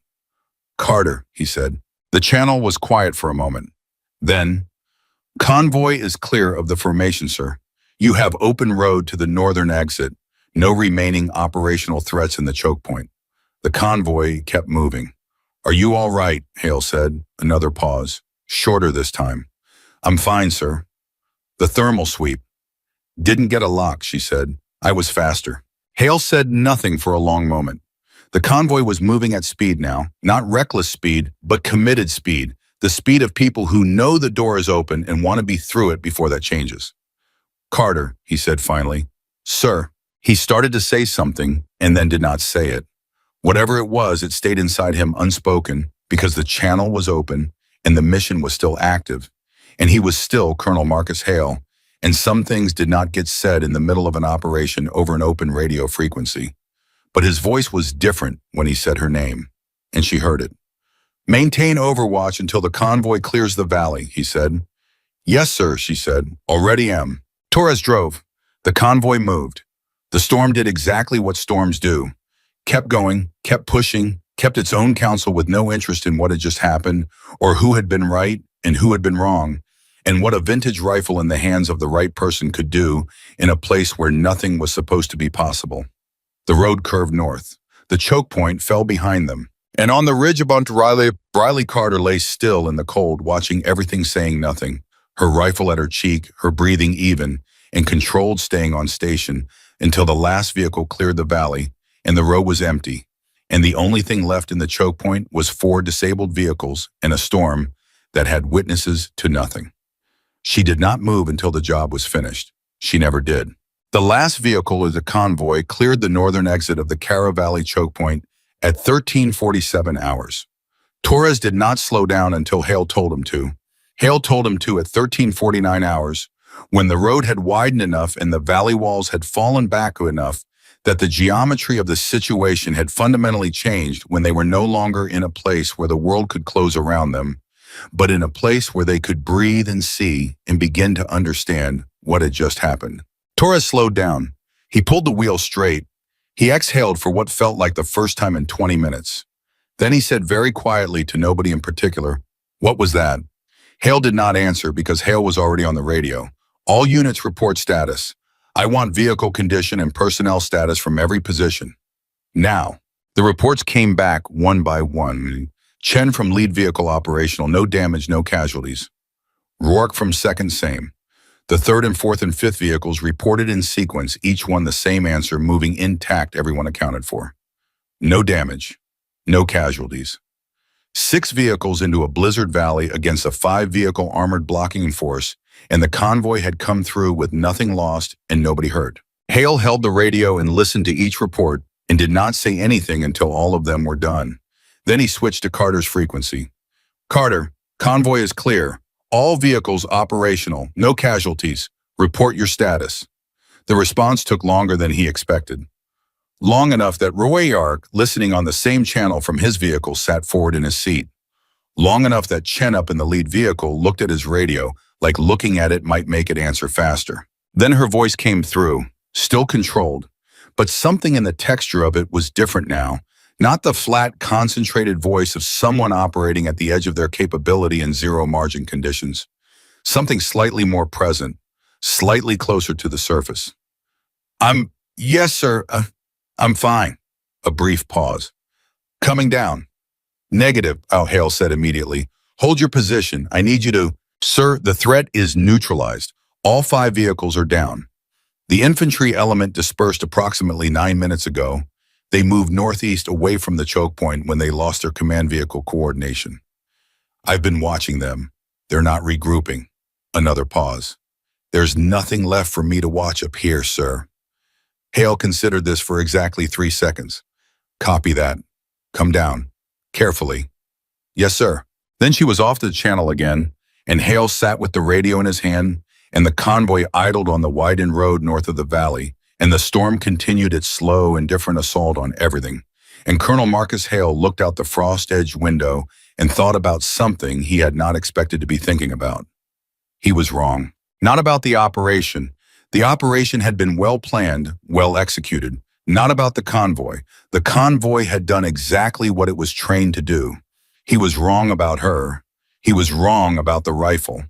Carter, he said. The channel was quiet for a moment. Then, convoy is clear of the formation, sir. You have open road to the northern exit. No remaining operational threats in the choke point. The convoy kept moving. Are you all right? Hale said. Another pause. Shorter this time. I'm fine, sir. The thermal sweep. Didn't get a lock, she said. I was faster. Hale said nothing for a long moment. The convoy was moving at speed now, not reckless speed, but committed speed, the speed of people who know the door is open and want to be through it before that changes. Carter, he said finally. Sir. He started to say something, and then did not say it. Whatever it was, it stayed inside him unspoken because the channel was open and the mission was still active, and he was still Colonel Marcus Hale, and some things did not get said in the middle of an operation over an open radio frequency. But his voice was different when he said her name, and she heard it. "Maintain overwatch until the convoy clears the valley," he said. "Yes, sir," she said. "Already am." Torres drove. The convoy moved. The storm did exactly what storms do. Kept going, kept pushing, kept its own counsel with no interest in what had just happened, or who had been right and who had been wrong, and what a vintage rifle in the hands of the right person could do in a place where nothing was supposed to be possible. The road curved north. The choke point fell behind them. And on the ridge above Riley Carter lay still in the cold, watching everything, saying nothing. Her rifle at her cheek, her breathing even, and controlled, staying on station until the last vehicle cleared the valley and the road was empty. And the only thing left in the choke point was 4 disabled vehicles and a storm that had witnesses to nothing. She did not move until the job was finished. She never did. The last vehicle of the convoy cleared the northern exit of the Cara Valley choke point at 13:47 hours. Torres did not slow down until Hale told him to. Hale told him to at 13:49 hours, when the road had widened enough and the valley walls had fallen back enough that the geometry of the situation had fundamentally changed, when they were no longer in a place where the world could close around them, but in a place where they could breathe and see and begin to understand what had just happened. Torres slowed down. He pulled the wheel straight. He exhaled for what felt like the first time in 20 minutes. Then he said very quietly to nobody in particular, "What was that?" Hale did not answer because Hale was already on the radio. "All units report status. I want vehicle condition and personnel status from every position. Now." The reports came back one by one. Chen from lead vehicle operational, no damage, no casualties. Rourke from second, same. The third and fourth and fifth vehicles reported in sequence, each one the same answer, moving intact, everyone accounted for. No damage, no casualties. 6 vehicles into a blizzard valley against a 5-vehicle armored blocking force, and the convoy had come through with nothing lost and nobody hurt. Hale held the radio and listened to each report and did not say anything until all of them were done. Then he switched to Carter's frequency. "Carter, convoy is clear. All vehicles operational, no casualties. Report your status." The response took longer than he expected. Long enough that Royark, listening on the same channel from his vehicle, sat forward in his seat. Long enough that Chen up in the lead vehicle looked at his radio, like looking at it might make it answer faster. Then her voice came through, still controlled, but something in the texture of it was different now. Not the flat, concentrated voice of someone operating at the edge of their capability in zero-margin conditions. Something slightly more present, slightly closer to the surface. Yes, sir, I'm fine." A brief pause. "Coming down." "Negative," Hale said immediately. "Hold your position. I need you to..." "Sir, the threat is neutralized. All 5 vehicles are down. The infantry element dispersed approximately 9 minutes ago. They moved northeast away from the choke point when they lost their command vehicle coordination. I've been watching them. They're not regrouping." Another pause. "There's nothing left for me to watch up here, sir." Hale considered this for exactly 3 seconds. "Copy that. Come down. Carefully." "Yes, sir." Then she was off the channel again, and Hale sat with the radio in his hand, and the convoy idled on the widened road north of the valley, and the storm continued its slow, indifferent assault on everything. And Colonel Marcus Hale looked out the frost-edged window and thought about something he had not expected to be thinking about. He was wrong. Not about the operation. The operation had been well planned, well executed. Not about the convoy. The convoy had done exactly what it was trained to do. He was wrong about her. He was wrong about the rifle.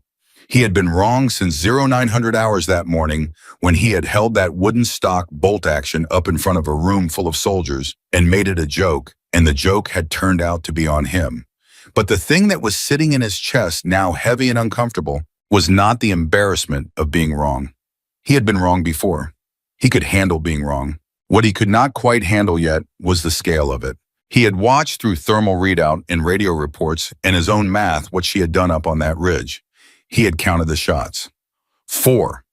He had been wrong since 0900 hours that morning, when he had held that wooden stock bolt action up in front of a room full of soldiers and made it a joke, and the joke had turned out to be on him. But the thing that was sitting in his chest, now heavy and uncomfortable, was not the embarrassment of being wrong. He had been wrong before. He could handle being wrong. What he could not quite handle yet was the scale of it. He had watched through thermal readout and radio reports and his own math what she had done up on that ridge. He had counted the shots. 4.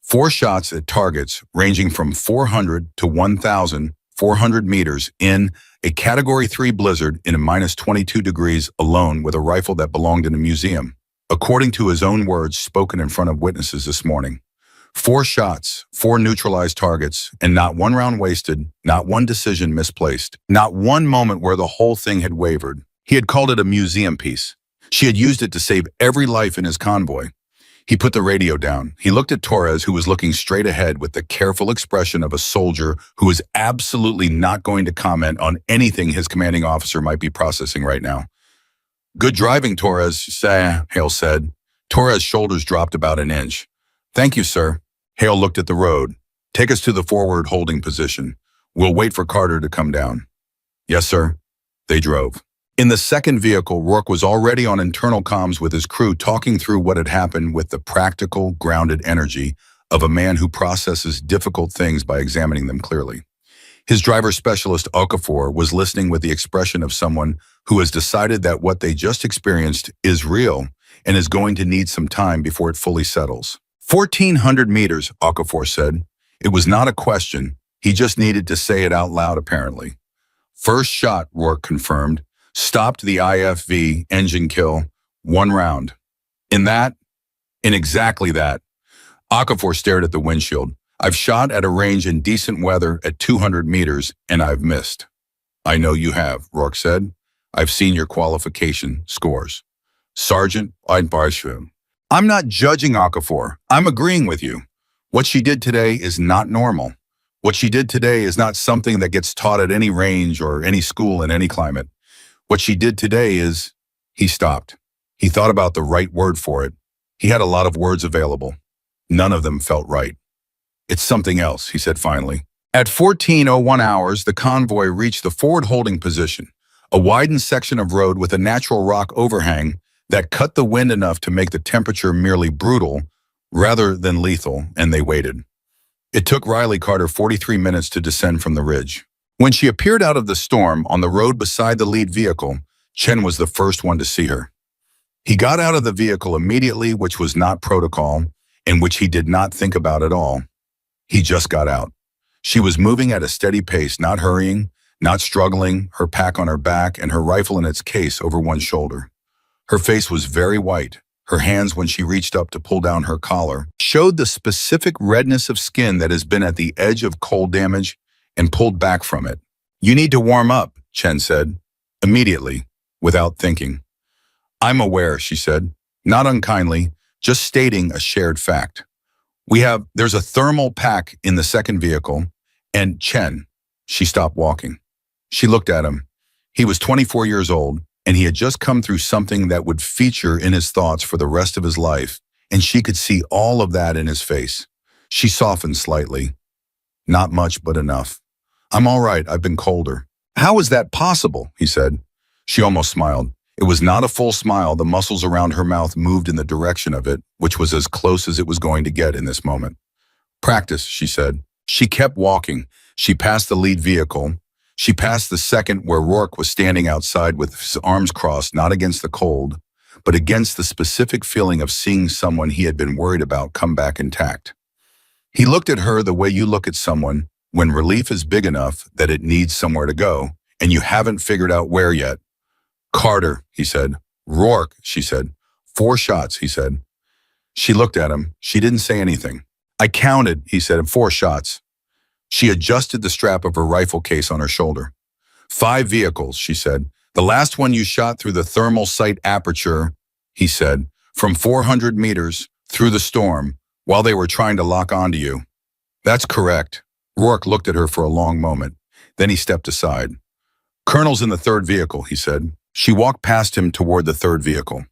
4 shots at targets ranging from 400 to 1,000 400 meters, in a Category 3 blizzard in a minus 22 degrees alone with a rifle that belonged in a museum. According to his own words spoken in front of witnesses this morning. 4 shots, 4 neutralized targets, and not one round wasted, not one decision misplaced, not one moment where the whole thing had wavered. He had called it a museum piece. She had used it to save every life in his convoy. He put the radio down. He looked at Torres, who was looking straight ahead with the careful expression of a soldier who is absolutely not going to comment on anything his commanding officer might be processing right now. "Good driving, Torres," Hale said. Torres' shoulders dropped about an inch. "Thank you, sir." Hale looked at the road. "Take us to the forward holding position. We'll wait for Carter to come down." "Yes, sir." They drove. In the second vehicle, Rourke was already on internal comms with his crew, talking through what had happened with the practical, grounded energy of a man who processes difficult things by examining them clearly. His driver specialist, Okafor, was listening with the expression of someone who has decided that what they just experienced is real and is going to need some time before it fully settles. 1,400 meters, Okafor said. It was not a question. He just needed to say it out loud, apparently. "First shot," Rourke confirmed. "Stopped the IFV engine kill. 1 round." In exactly that. Okafor stared at the windshield. "I've shot at a range in decent weather at 200 meters, and I've missed." "I know you have," Rourke said. "I've seen your qualification scores." "Sergeant, I'm not judging Okafor. I'm agreeing with you. What she did today is not normal. What she did today is not something that gets taught at any range or any school in any climate. What she did today is..." He stopped. He thought about the right word for it. He had a lot of words available. None of them felt right. "It's something else," he said finally. At 14:01 hours, the convoy reached the forward holding position, a widened section of road with a natural rock overhang that cut the wind enough to make the temperature merely brutal rather than lethal, and they waited. It took Riley Carter 43 minutes to descend from the ridge. When she appeared out of the storm on the road beside the lead vehicle, Chen was the first one to see her. He got out of the vehicle immediately, which was not protocol, and which he did not think about at all. He just got out. She was moving at a steady pace, not hurrying, not struggling, her pack on her back and her rifle in its case over one shoulder. Her face was very white. Her hands, when she reached up to pull down her collar, showed the specific redness of skin that has been at the edge of cold damage and pulled back from it. "You need to warm up," Chen said, immediately, without thinking. "I'm aware," she said, not unkindly, just stating a shared fact. There's a thermal pack in the second vehicle, and Chen." She stopped walking. She looked at him. He was 24 years old, and he had just come through something that would feature in his thoughts for the rest of his life, and she could see all of that in his face. She softened slightly. "Not much, but enough." "I'm all right, I've been colder." "How is that possible?" he said. She almost smiled. It was not a full smile. The muscles around her mouth moved in the direction of it, which was as close as it was going to get in this moment. "Practice," she said. She kept walking. She passed the lead vehicle. She passed the second, where Rourke was standing outside with his arms crossed, not against the cold, but against the specific feeling of seeing someone he had been worried about come back intact. He looked at her the way you look at someone when relief is big enough that it needs somewhere to go, and you haven't figured out where yet. "Carter," he said. "Rourke," she said. "4 shots," he said. She looked at him. She didn't say anything. "I counted," he said, 4 shots. She adjusted the strap of her rifle case on her shoulder. 5 vehicles, she said. "The last one you shot through the thermal sight aperture," he said, "from 400 meters through the storm while they were trying to lock onto you." "That's correct." Rourke looked at her for a long moment. Then he stepped aside. "Colonel's in the 3rd vehicle," he said. She walked past him toward the 3rd vehicle.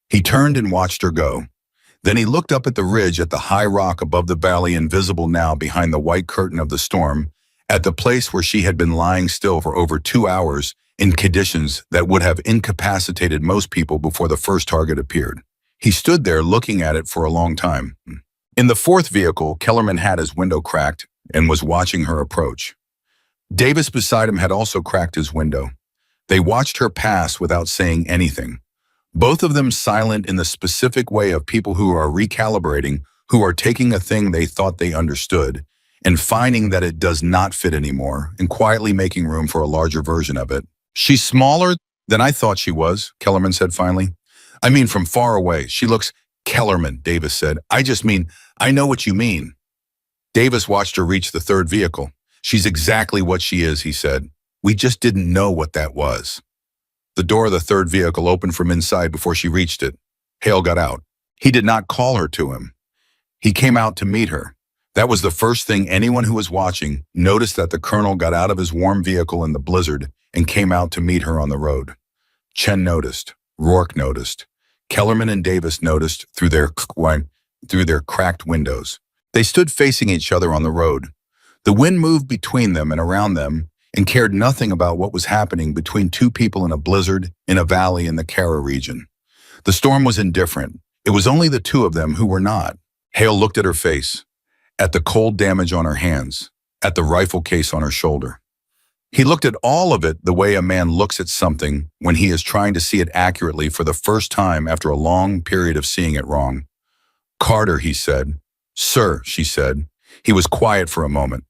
He turned and watched her go. Then he looked up at the ridge, at the high rock above the valley, invisible now behind the white curtain of the storm, at the place where she had been lying still for over 2 hours in conditions that would have incapacitated most people before the first target appeared. He stood there looking at it for a long time. In the 4th vehicle, Kellerman had his window cracked and was watching her approach. Davis beside him had also cracked his window. They watched her pass without saying anything. Both of them silent in the specific way of people who are recalibrating, who are taking a thing they thought they understood and finding that it does not fit anymore and quietly making room for a larger version of it. She's smaller than I thought she was, Kellerman said finally. I mean, from far away. She looks... Kellerman, Davis said. I just mean, I know what you mean. Davis watched her reach the third vehicle. She's exactly what she is, he said. We just didn't know what that was. The door of the third vehicle opened from inside before she reached it. Hale got out. He did not call her to him. He came out to meet her. That was the first thing anyone who was watching noticed, that the colonel got out of his warm vehicle in the blizzard and came out to meet her on the road. Chen noticed. Rourke noticed. Kellerman and Davis noticed through their cracked windows. They stood facing each other on the road. The wind moved between them and around them and cared nothing about what was happening between two people in a blizzard in a valley in the Kara region. The storm was indifferent. It was only the two of them who were not. Hale looked at her face, at the cold damage on her hands, at the rifle case on her shoulder. He looked at all of it the way a man looks at something when he is trying to see it accurately for the first time after a long period of seeing it wrong. Carter, he said. Sir, she said. He was quiet for a moment.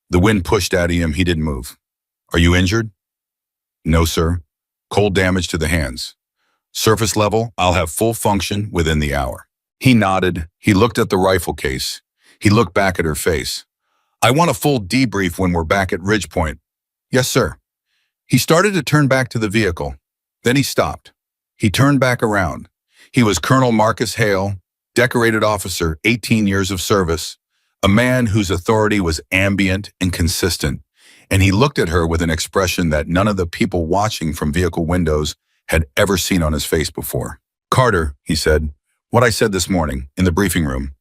The wind pushed at him. He didn't move. Are you injured? No, sir. Cold damage to the hands. Surface level, I'll have full function within the hour. He nodded. He looked at the rifle case. He looked back at her face. I want a full debrief when we're back at Ridgepoint. Yes, sir. He started to turn back to the vehicle. Then he stopped. He turned back around. He was Colonel Marcus Hale, decorated officer, 18 years of service, a man whose authority was ambient and consistent, and he looked at her with an expression that none of the people watching from vehicle windows had ever seen on his face before. Carter, he said, what I said this morning in the briefing room.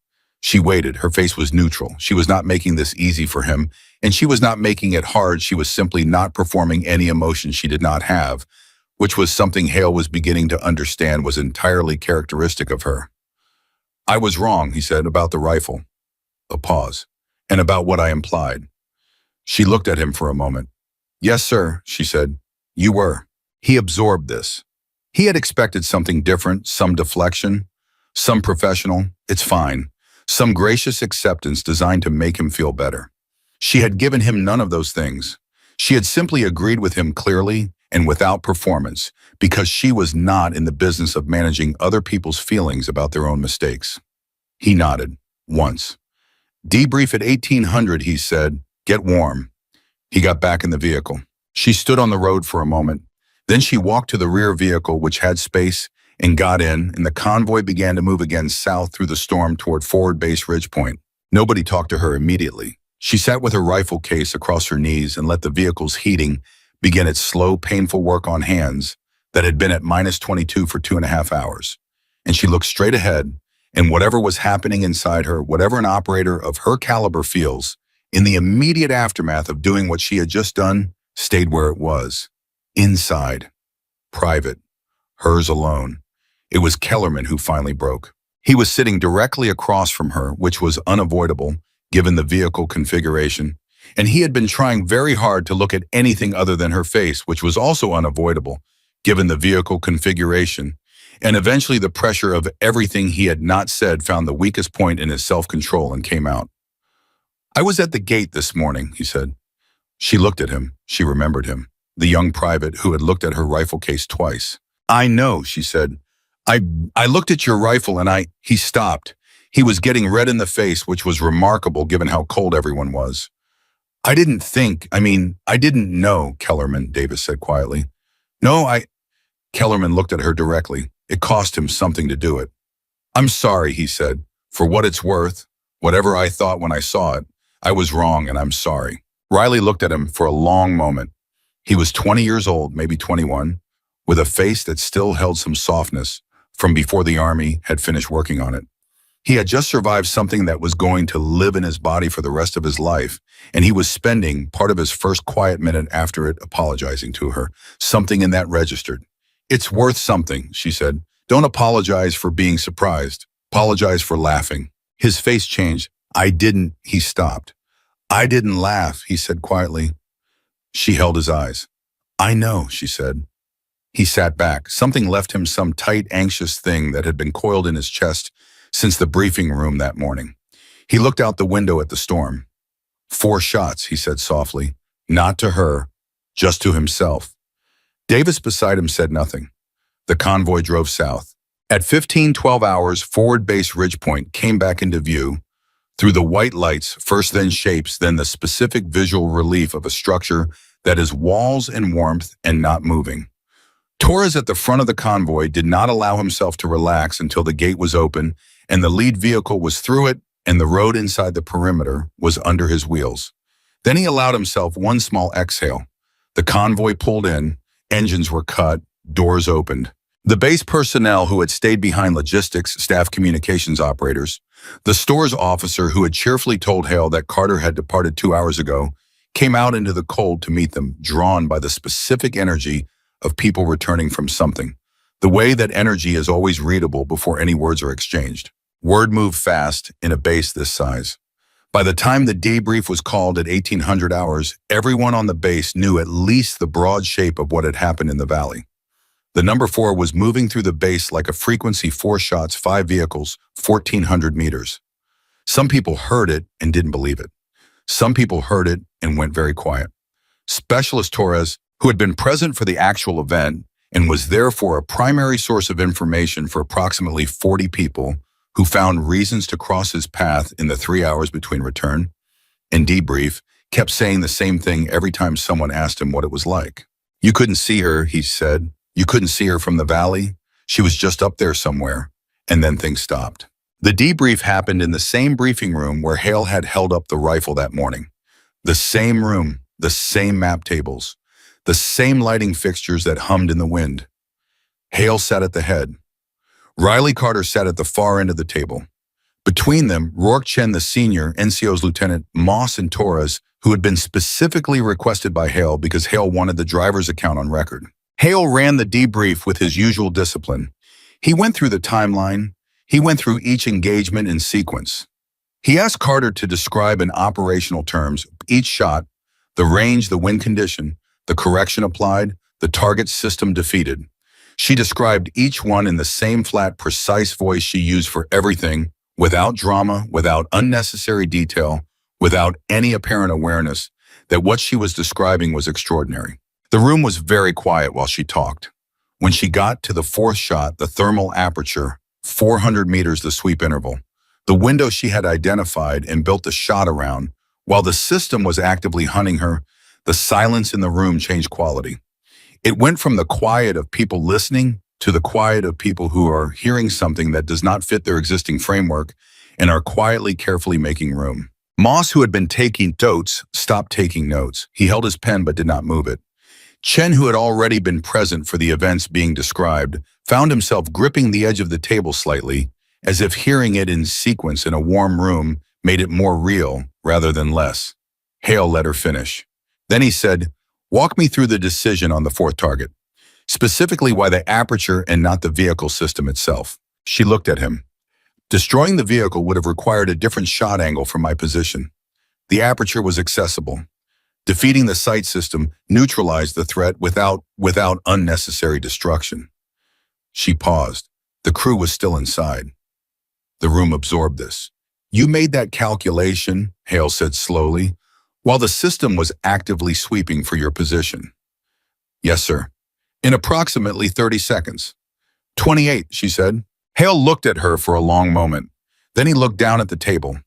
She waited. Her face was neutral. She was not making this easy for him, and she was not making it hard. She was simply not performing any emotion she did not have, which was something Hale was beginning to understand was entirely characteristic of her. I was wrong, he said, about the rifle. A pause. And about what I implied. She looked at him for a moment. Yes, sir, she said. You were. He absorbed this. He had expected something different, some deflection, some professional, it's fine, some gracious acceptance designed to make him feel better. She had given him none of those things. She had simply agreed with him clearly and without performance because she was not in the business of managing other people's feelings about their own mistakes. He nodded, once. Debrief at 1800, he said. Get warm. He got back in the vehicle. She stood on the road for a moment. Then she walked to the rear vehicle, which had space, and got in, and the convoy began to move again south through the storm toward forward base Ridgepoint. Nobody talked to her immediately. She sat with her rifle case across her knees and let the vehicle's heating begin its slow, painful work on hands that had been at -22 for 2.5 hours. And she looked straight ahead, and whatever was happening inside her, whatever an operator of her caliber feels, in the immediate aftermath of doing what she had just done, stayed where it was. Inside. Private. Hers alone. It was Kellerman who finally broke. He was sitting directly across from her, which was unavoidable, given the vehicle configuration, and he had been trying very hard to look at anything other than her face, which was also unavoidable, given the vehicle configuration, and eventually the pressure of everything he had not said found the weakest point in his self-control and came out. I was at the gate this morning, he said. She looked at him. She remembered him, the young private who had looked at her rifle case twice. I know, she said. I looked at your rifle and he stopped. He was getting red in the face, which was remarkable given how cold everyone was. I didn't know, Kellerman, Davis said quietly. No, Kellerman looked at her directly. It cost him something to do it. I'm sorry, he said. For what it's worth, whatever I thought when I saw it, I was wrong and I'm sorry. Riley looked at him for a long moment. He was 20 years old, maybe 21, with a face that still held some softness from before the Army had finished working on it. He had just survived something that was going to live in his body for the rest of his life, and he was spending part of his first quiet minute after it apologizing to her. Something in that registered. It's worth something, she said. Don't apologize for being surprised. Apologize for laughing. His face changed. He stopped. I didn't laugh, he said quietly. She held his eyes. I know, she said. He sat back. Something left him, some tight, anxious thing that had been coiled in his chest since the briefing room that morning. He looked out the window at the storm. 4 shots, he said softly. Not to her, just to himself. Davis beside him said nothing. The convoy drove south. At 15:12 hours, forward base Ridgepoint came back into view. Through the white lights, first then shapes, then the specific visual relief of a structure that is walls and warmth and not moving. Torres at the front of the convoy did not allow himself to relax until the gate was open and the lead vehicle was through it and the road inside the perimeter was under his wheels. Then he allowed himself one small exhale. The convoy pulled in, engines were cut, doors opened. The base personnel who had stayed behind logistics, staff communications operators, the store's officer who had cheerfully told Hale that Carter had departed 2 hours ago, came out into the cold to meet them, drawn by the specific energy of people returning from something. The way that energy is always readable before any words are exchanged. Word moved fast in a base this size. By the time the debrief was called at 1800 hours, everyone on the base knew at least the broad shape of what had happened in the valley. The number 4 was moving through the base like a frequency 4 shots, 5 vehicles, 1,400 meters. Some people heard it and didn't believe it. Some people heard it and went very quiet. Specialist Torres, who had been present for the actual event and was therefore a primary source of information for approximately 40 people who found reasons to cross his path in the 3 hours between return and debrief, kept saying the same thing every time someone asked him what it was like. You couldn't see her, he said. You couldn't see her from the valley. She was just up there somewhere. And then things stopped. The debrief happened in the same briefing room where Hale had held up the rifle that morning. The same room, the same map tables, the same lighting fixtures that hummed in the wind. Hale sat at the head. Riley Carter sat at the far end of the table. Between them, Rourke Chen, the senior, NCO's lieutenant, Moss, and Torres, who had been specifically requested by Hale because Hale wanted the driver's account on record. Hale ran the debrief with his usual discipline. He went through the timeline. He went through each engagement in sequence. He asked Carter to describe in operational terms each shot, the range, the wind condition, the correction applied, the target system defeated. She described each one in the same flat, precise voice she used for everything, without drama, without unnecessary detail, without any apparent awareness that what she was describing was extraordinary. The room was very quiet while she talked. When she got to the 4th shot, the thermal aperture, 400 meters the sweep interval, the window she had identified and built the shot around, while the system was actively hunting her, the silence in the room changed quality. It went from the quiet of people listening to the quiet of people who are hearing something that does not fit their existing framework and are quietly, carefully making room. Moss, who had been taking notes, stopped taking notes. He held his pen but did not move it. Chen, who had already been present for the events being described, found himself gripping the edge of the table slightly, as if hearing it in sequence in a warm room made it more real rather than less. Hale let her finish. Then he said, "Walk me through the decision on the 4th target, specifically why the aperture and not the vehicle system itself." She looked at him. "Destroying the vehicle would have required a different shot angle from my position. The aperture was accessible. Defeating the sight system neutralized the threat without unnecessary destruction." She paused. The crew was still inside. The room absorbed this. "You made that calculation," Hale said slowly, "while the system was actively sweeping for your position." "Yes, sir. In approximately 30 seconds. 28, she said. Hale looked at her for a long moment. Then he looked down at the table.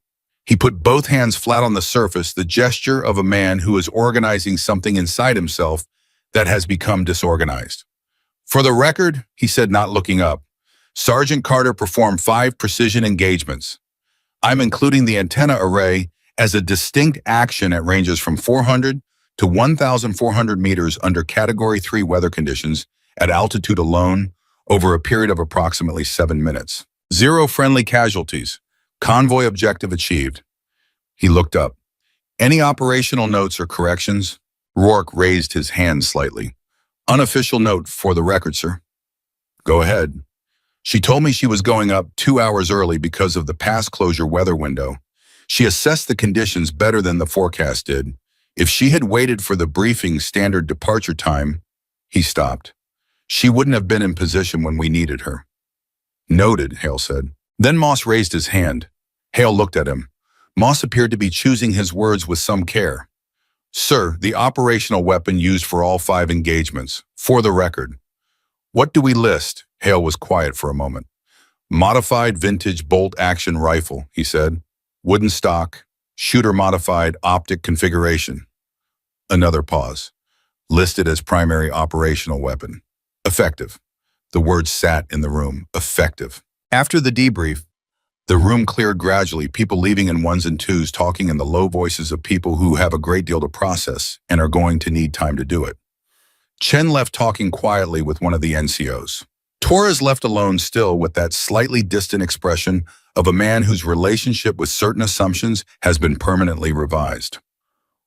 He put both hands flat on the surface, the gesture of a man who is organizing something inside himself that has become disorganized. "For the record," he said, not looking up, "Sergeant Carter performed 5 precision engagements. I'm including the antenna array as a distinct action at ranges from 400 to 1,400 meters under Category 3 weather conditions at altitude alone over a period of approximately 7 minutes. 0 friendly casualties. Convoy objective achieved." He looked up. "Any operational notes or corrections?" Rourke raised his hand slightly. "Unofficial note for the record, sir." "Go ahead." "She told me she was going up 2 hours early because of the pass closure weather window. She assessed the conditions better than the forecast did. If she had waited for the briefing standard departure time," he stopped, "she wouldn't have been in position when we needed her." "Noted," Hale said. Then Moss raised his hand. Hale looked at him. Moss appeared to be choosing his words with some care. Sir, the operational weapon used for all 5 engagements. For the record. What do we list? Hale was quiet for a moment. Modified vintage bolt-action rifle, he said. Wooden stock. Shooter modified optic configuration. Another pause. Listed as primary operational weapon. Effective. The words sat in the room. Effective. After the debrief, the room cleared gradually, people leaving in ones and twos, talking in the low voices of people who have a great deal to process and are going to need time to do it. Chen left talking quietly with one of the NCOs. Torres left alone, still with that slightly distant expression of a man whose relationship with certain assumptions has been permanently revised.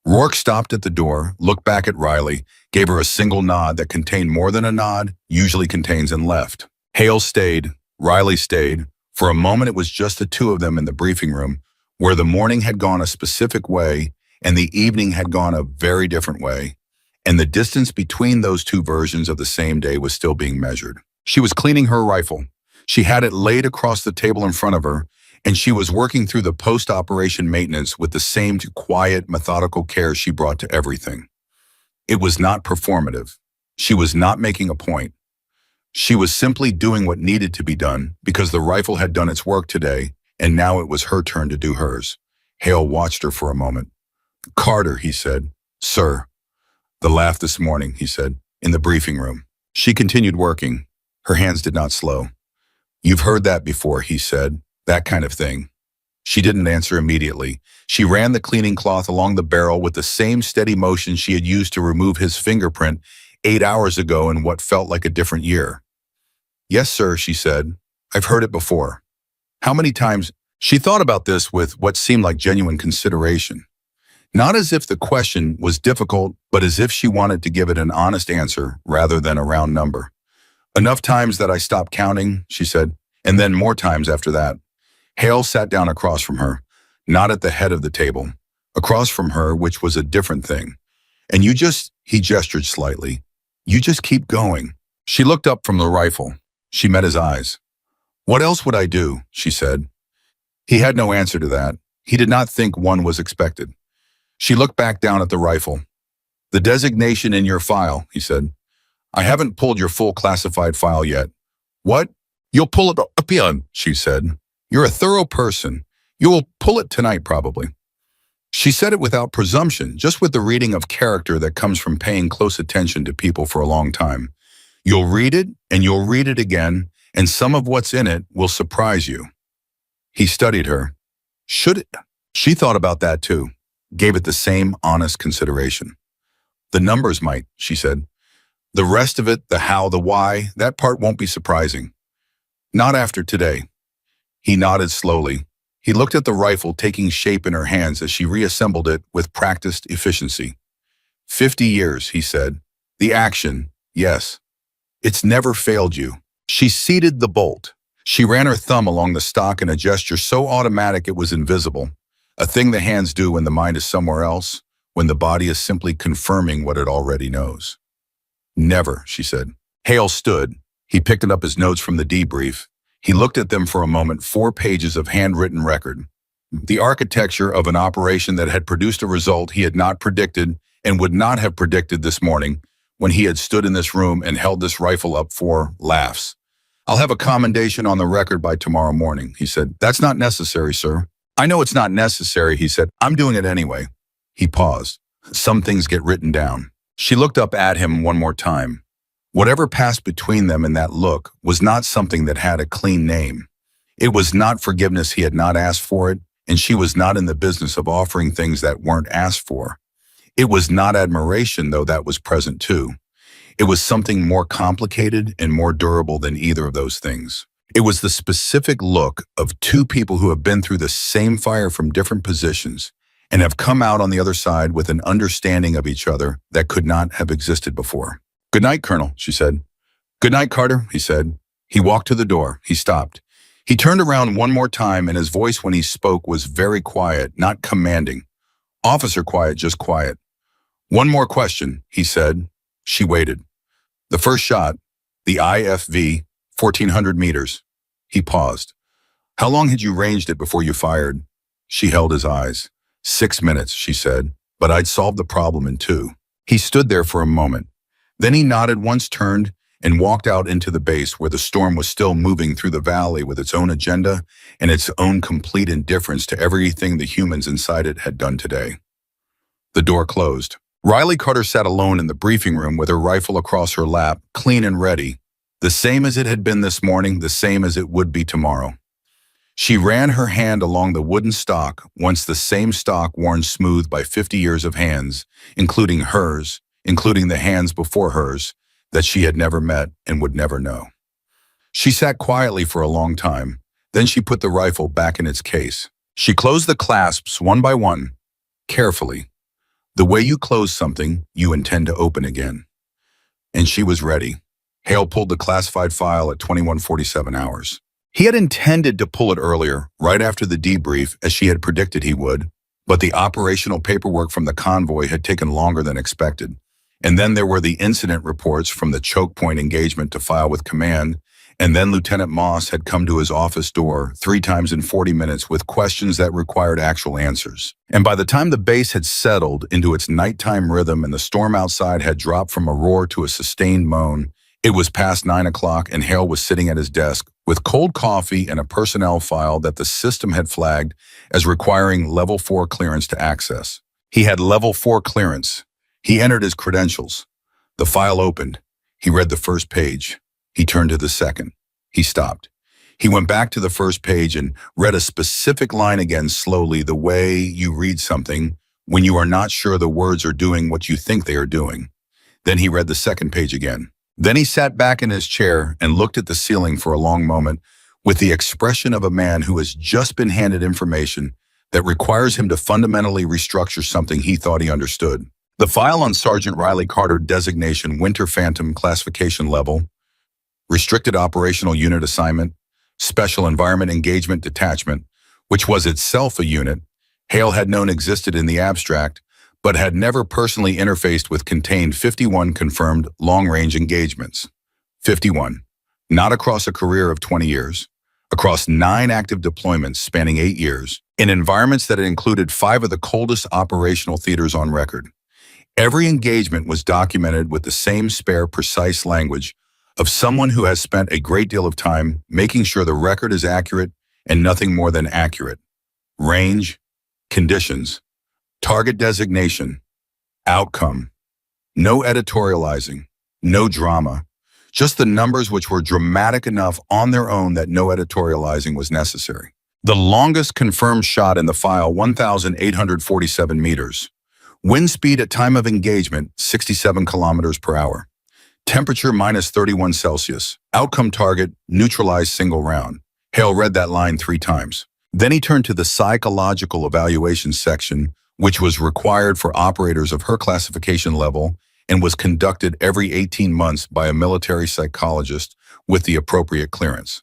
Rourke stopped at the door, looked back at Riley, gave her a single nod that contained more than a nod usually contains, and left. Hale stayed. Riley stayed. For a moment, it was just the two of them in the briefing room, where the morning had gone a specific way and the evening had gone a very different way, and the distance between those two versions of the same day was still being measured. She was cleaning her rifle. She had it laid across the table in front of her, and she was working through the post-operation maintenance with the same quiet, methodical care she brought to everything. It was not performative. She was not making a point. She was simply doing what needed to be done because the rifle had done its work today, and now it was her turn to do hers. Hale watched her for a moment. Carter, he said. Sir. The laugh this morning, he said, in the briefing room. She continued working. Her hands did not slow. You've heard that before, he said. That kind of thing. She didn't answer immediately. She ran the cleaning cloth along the barrel with the same steady motion she had used to remove his fingerprint 8 hours ago in what felt like a different year. Yes, sir, she said. I've heard it before. How many times? She thought about this with what seemed like genuine consideration. Not as if the question was difficult, but as if she wanted to give it an honest answer rather than a round number. Enough times that I stopped counting, she said, and then more times after that. Hale sat down across from her, not at the head of the table, across from her, which was a different thing. And he gestured slightly. You just keep going. She looked up from the rifle. She met his eyes. What else would I do? She said. He had no answer to that. He did not think one was expected. She looked back down at the rifle. The designation in your file, he said. I haven't pulled your full classified file yet. What? You'll pull it up in, she said. You're a thorough person. You will pull it tonight, probably. She said it without presumption, just with the reading of character that comes from paying close attention to people for a long time. You'll read it, and you'll read it again, and some of what's in it will surprise you. He studied her. Should it? She thought about that too, gave it the same honest consideration. The numbers might, she said. The rest of it, the how, the why, that part won't be surprising. Not after today. He nodded slowly. He looked at the rifle taking shape in her hands as she reassembled it with practiced efficiency. 50 years, he said. The action, yes. It's never failed you. She seated the bolt. She ran her thumb along the stock in a gesture so automatic it was invisible, a thing the hands do when the mind is somewhere else, when the body is simply confirming what it already knows. Never, she said. Hale stood. He picked up his notes from the debrief. He looked at them for a moment, 4 pages of handwritten record. The architecture of an operation that had produced a result he had not predicted and would not have predicted this morning when he had stood in this room and held this rifle up for laughs. I'll have a commendation on the record by tomorrow morning, he said. That's not necessary, sir. I know it's not necessary, he said. I'm doing it anyway. He paused. Some things get written down. She looked up at him one more time. Whatever passed between them in that look was not something that had a clean name. It was not forgiveness, he had not asked for it, and she was not in the business of offering things that weren't asked for. It was not admiration, though that was present too. It was something more complicated and more durable than either of those things. It was the specific look of two people who have been through the same fire from different positions and have come out on the other side with an understanding of each other that could not have existed before. Good night, Colonel, she said. Good night, Carter, he said. He walked to the door. He stopped. He turned around one more time, and his voice when he spoke was very quiet, not commanding. Officer quiet, just quiet. One more question, he said. She waited. The first shot, the IFV, 1,400 meters. He paused. How long had you ranged it before you fired? She held his eyes. 6 minutes, she said, but I'd solved the problem in 2. He stood there for a moment. Then he nodded once, turned, and walked out into the base where the storm was still moving through the valley with its own agenda and its own complete indifference to everything the humans inside it had done today. The door closed. Riley Carter sat alone in the briefing room with her rifle across her lap, clean and ready, the same as it had been this morning, the same as it would be tomorrow. She ran her hand along the wooden stock, once the same stock worn smooth by 50 years of hands, including hers, including the hands before hers, that she had never met and would never know. She sat quietly for a long time. Then she put the rifle back in its case. She closed the clasps one by one, carefully. The way you close something, you intend to open again. And she was ready. Hale pulled the classified file at 21:47 hours. He had intended to pull it earlier, right after the debrief, as she had predicted he would, but the operational paperwork from the convoy had taken longer than expected. And then there were the incident reports from the choke point engagement to file with command, and then Lieutenant Moss had come to his office door 3 times in 40 minutes with questions that required actual answers. And by the time the base had settled into its nighttime rhythm and the storm outside had dropped from a roar to a sustained moan, it was past 9 o'clock and Hale was sitting at his desk with cold coffee and a personnel file that the system had flagged as requiring Level 4 clearance to access. He had Level 4 clearance. He entered his credentials. The file opened. He read the first page. He turned to the second. He stopped. He went back to the first page and read a specific line again slowly, the way you read something when you are not sure the words are doing what you think they are doing. Then he read the second page again. Then he sat back in his chair and looked at the ceiling for a long moment with the expression of a man who has just been handed information that requires him to fundamentally restructure something he thought he understood. The file on Sergeant Riley Carter designation Winter Phantom classification level, restricted operational unit assignment, special environment engagement detachment, which was itself a unit Hale had known existed in the abstract, but had never personally interfaced with, contained 51 confirmed long-range engagements. 51, not across a career of 20 years, across 9 active deployments spanning 8 years, in environments that had included 5 of the coldest operational theaters on record. Every engagement was documented with the same spare, precise language of someone who has spent a great deal of time making sure the record is accurate and nothing more than accurate. Range, conditions, target designation, outcome. No editorializing, no drama, just the numbers which were dramatic enough on their own that no editorializing was necessary. The longest confirmed shot in the file, 1,847 meters. Wind speed at time of engagement, 67 kilometers per hour. Temperature minus 31 Celsius. Outcome target, neutralized single round. Hale read that line 3 times. Then he turned to the psychological evaluation section, which was required for operators of her classification level and was conducted every 18 months by a military psychologist with the appropriate clearance.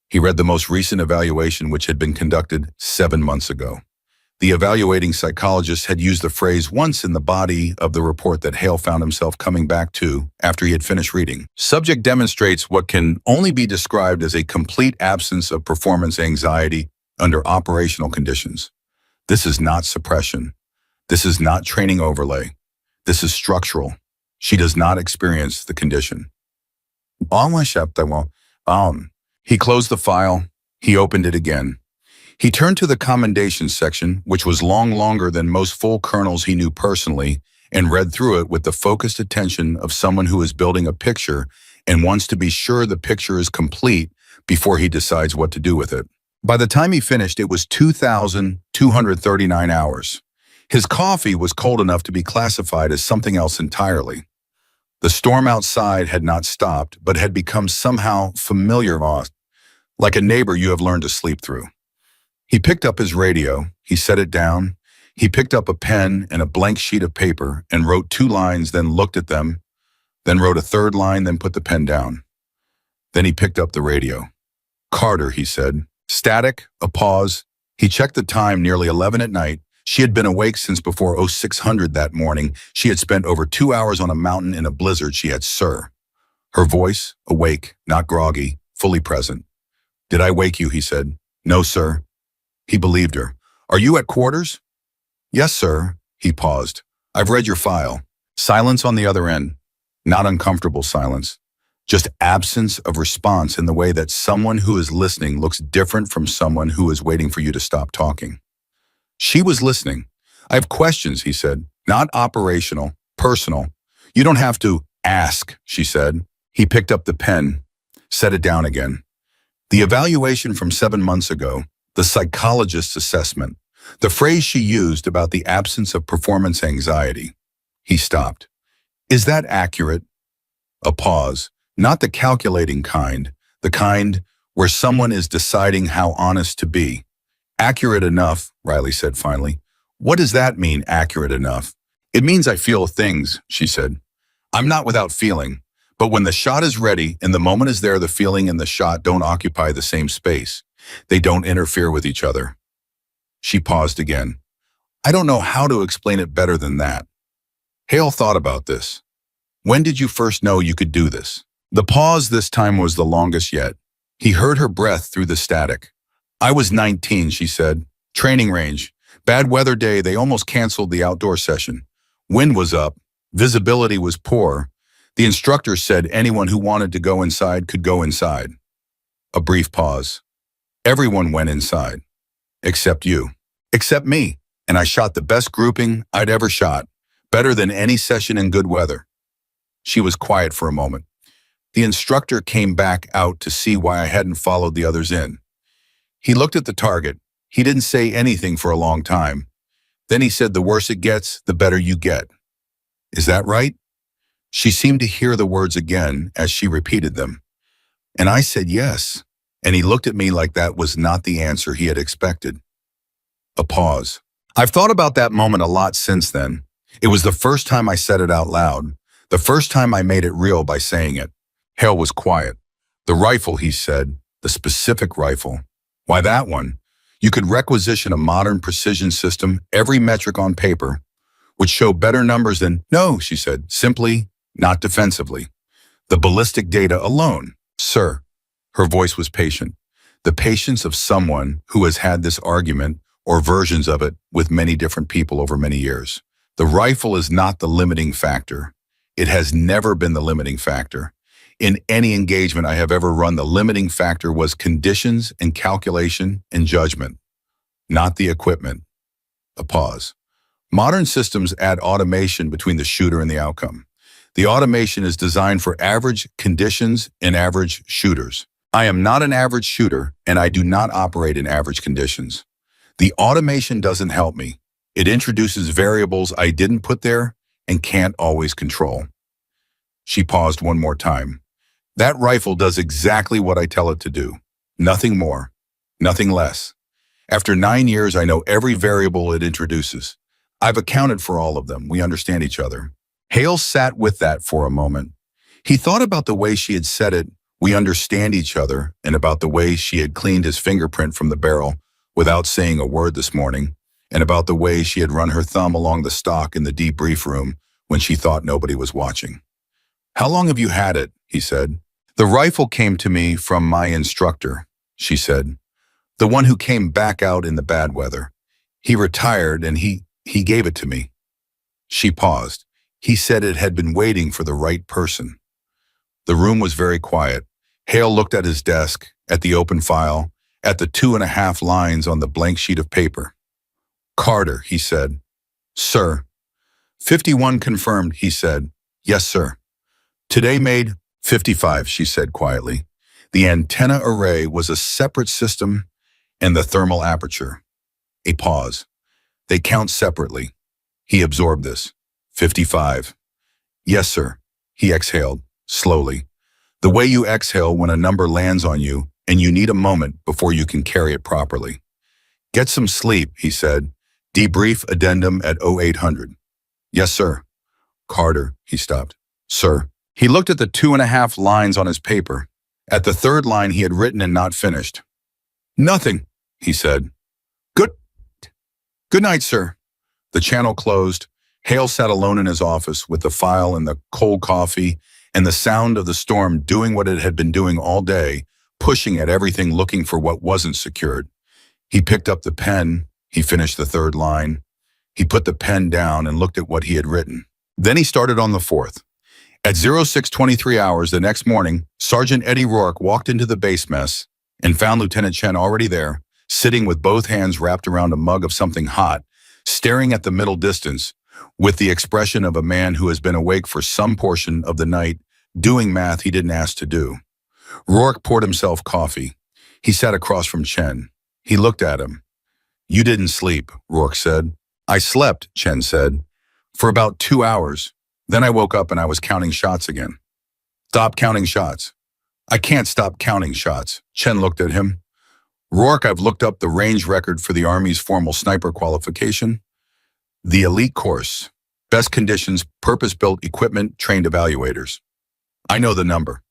He read the most recent evaluation, which had been conducted 7 months ago. The evaluating psychologist had used the phrase once in the body of the report that Hale found himself coming back to after he had finished reading. Subject demonstrates what can only be described as a complete absence of performance anxiety under operational conditions. This is not suppression. This is not training overlay. This is structural. She does not experience the condition. He closed the file. He opened it again. He turned to the commendation section, which was longer than most full colonels he knew personally, and read through it with the focused attention of someone who is building a picture and wants to be sure the picture is complete before he decides what to do with it. By the time he finished, it was 2,239 hours. His coffee was cold enough to be classified as something else entirely. The storm outside had not stopped, but had become somehow familiar, like a neighbor you have learned to sleep through. He picked up his radio, he set it down, he picked up a pen and a blank sheet of paper and wrote 2 lines, then looked at them, then wrote a 3rd line, then put the pen down. Then he picked up the radio. Carter, he said. Static, a pause. He checked the time, nearly 11 at night. She had been awake since before 0600 that morning. She had spent over 2 hours on a mountain in a blizzard. She had sir. Her voice, awake, not groggy, fully present. Did I wake you, he said. No, sir. He believed her. Are you at quarters? Yes, sir. He paused. I've read your file. Silence on the other end. Not uncomfortable silence. Just absence of response in the way that someone who is listening looks different from someone who is waiting for you to stop talking. She was listening. I have questions, he said. Not operational, personal. You don't have to ask, she said. He picked up the pen, set it down again. The evaluation from 7 months ago, the psychologist's assessment, the phrase she used about the absence of performance anxiety. He stopped. Is that accurate? A pause. Not the calculating kind, the kind where someone is deciding how honest to be. Accurate enough, Riley said finally. What does that mean, accurate enough? It means I feel things, she said. I'm not without feeling, but when the shot is ready and the moment is there, the feeling and the shot don't occupy the same space. They don't interfere with each other. She paused again. I don't know how to explain it better than that. Hale thought about this. When did you first know you could do this? The pause this time was the longest yet. He heard her breath through the static. I was 19, she said. Training range. Bad weather day, they almost canceled the outdoor session. Wind was up. Visibility was poor. The instructor said anyone who wanted to go inside could go inside. A brief pause. Everyone went inside. Except you. Except me. And I shot the best grouping I'd ever shot. Better than any session in good weather. She was quiet for a moment. The instructor came back out to see why I hadn't followed the others in. He looked at the target. He didn't say anything for a long time. Then he said, the worse it gets, the better you get. Is that right? She seemed to hear the words again as she repeated them. And I said yes. And he looked at me like that was not the answer he had expected. A pause. I've thought about that moment a lot since then. It was the first time I said it out loud. The first time I made it real by saying it. Hale was quiet. The rifle, he said, the specific rifle. Why that one? You could requisition a modern precision system, every metric on paper, would show better numbers than, no, she said, simply, not defensively. The ballistic data alone. Sir, her voice was patient. The patience of someone who has had this argument or versions of it with many different people over many years. The rifle is not the limiting factor. It has never been the limiting factor. In any engagement I have ever run, the limiting factor was conditions and calculation and judgment, not the equipment. A pause. Modern systems add automation between the shooter and the outcome. The automation is designed for average conditions and average shooters. I am not an average shooter, and I do not operate in average conditions. The automation doesn't help me. It introduces variables I didn't put there and can't always control. She paused one more time. That rifle does exactly what I tell it to do. Nothing more, nothing less. After 9 years, I know every variable it introduces. I've accounted for all of them. We understand each other. Hale sat with that for a moment. He thought about the way she had said it, we understand each other, and about the way she had cleaned his fingerprint from the barrel without saying a word this morning, and about the way she had run her thumb along the stock in the debrief room when she thought nobody was watching. How long have you had it? He said. The rifle came to me from my instructor, she said. The one who came back out in the bad weather. He retired and he gave it to me. She paused. He said it had been waiting for the right person. The room was very quiet. Hale looked at his desk, at the open file, at the 2.5 lines on the blank sheet of paper. Carter, he said. Sir. 51 confirmed, he said. Yes, sir. Today made 55, she said quietly. The antenna array was a separate system and the thermal aperture. A pause. They count separately. He absorbed this. 55. Yes, sir. He exhaled, slowly. The way you exhale when a number lands on you and you need a moment before you can carry it properly. Get some sleep, he said. Debrief addendum at 0800. Yes, sir. Carter, he stopped. Sir. He looked at the 2.5 lines on his paper. At the third line he had written and not finished. Nothing, he said. Good night, sir. The channel closed. Hale sat alone in his office with the file and the cold coffee and the sound of the storm doing what it had been doing all day, pushing at everything looking for what wasn't secured. He picked up the pen. He finished the third line. He put the pen down and looked at what he had written. Then he started on the fourth. At 06:23 hours the next morning, Sergeant Eddie Rourke walked into the base mess and found Lieutenant Chen already there, sitting with both hands wrapped around a mug of something hot, staring at the middle distance, with the expression of a man who has been awake for some portion of the night, doing math he didn't ask to do. Rourke poured himself coffee. He sat across from Chen. He looked at him. "You didn't sleep," Rourke said. "I slept," Chen said, "for about 2 hours. Then I woke up and I was counting shots again." "Stop counting shots." "I can't stop counting shots." Chen looked at him. "Rourke, I've looked up the range record for the Army's formal sniper qualification. The elite course. Best conditions, purpose-built equipment, trained evaluators. I know the number."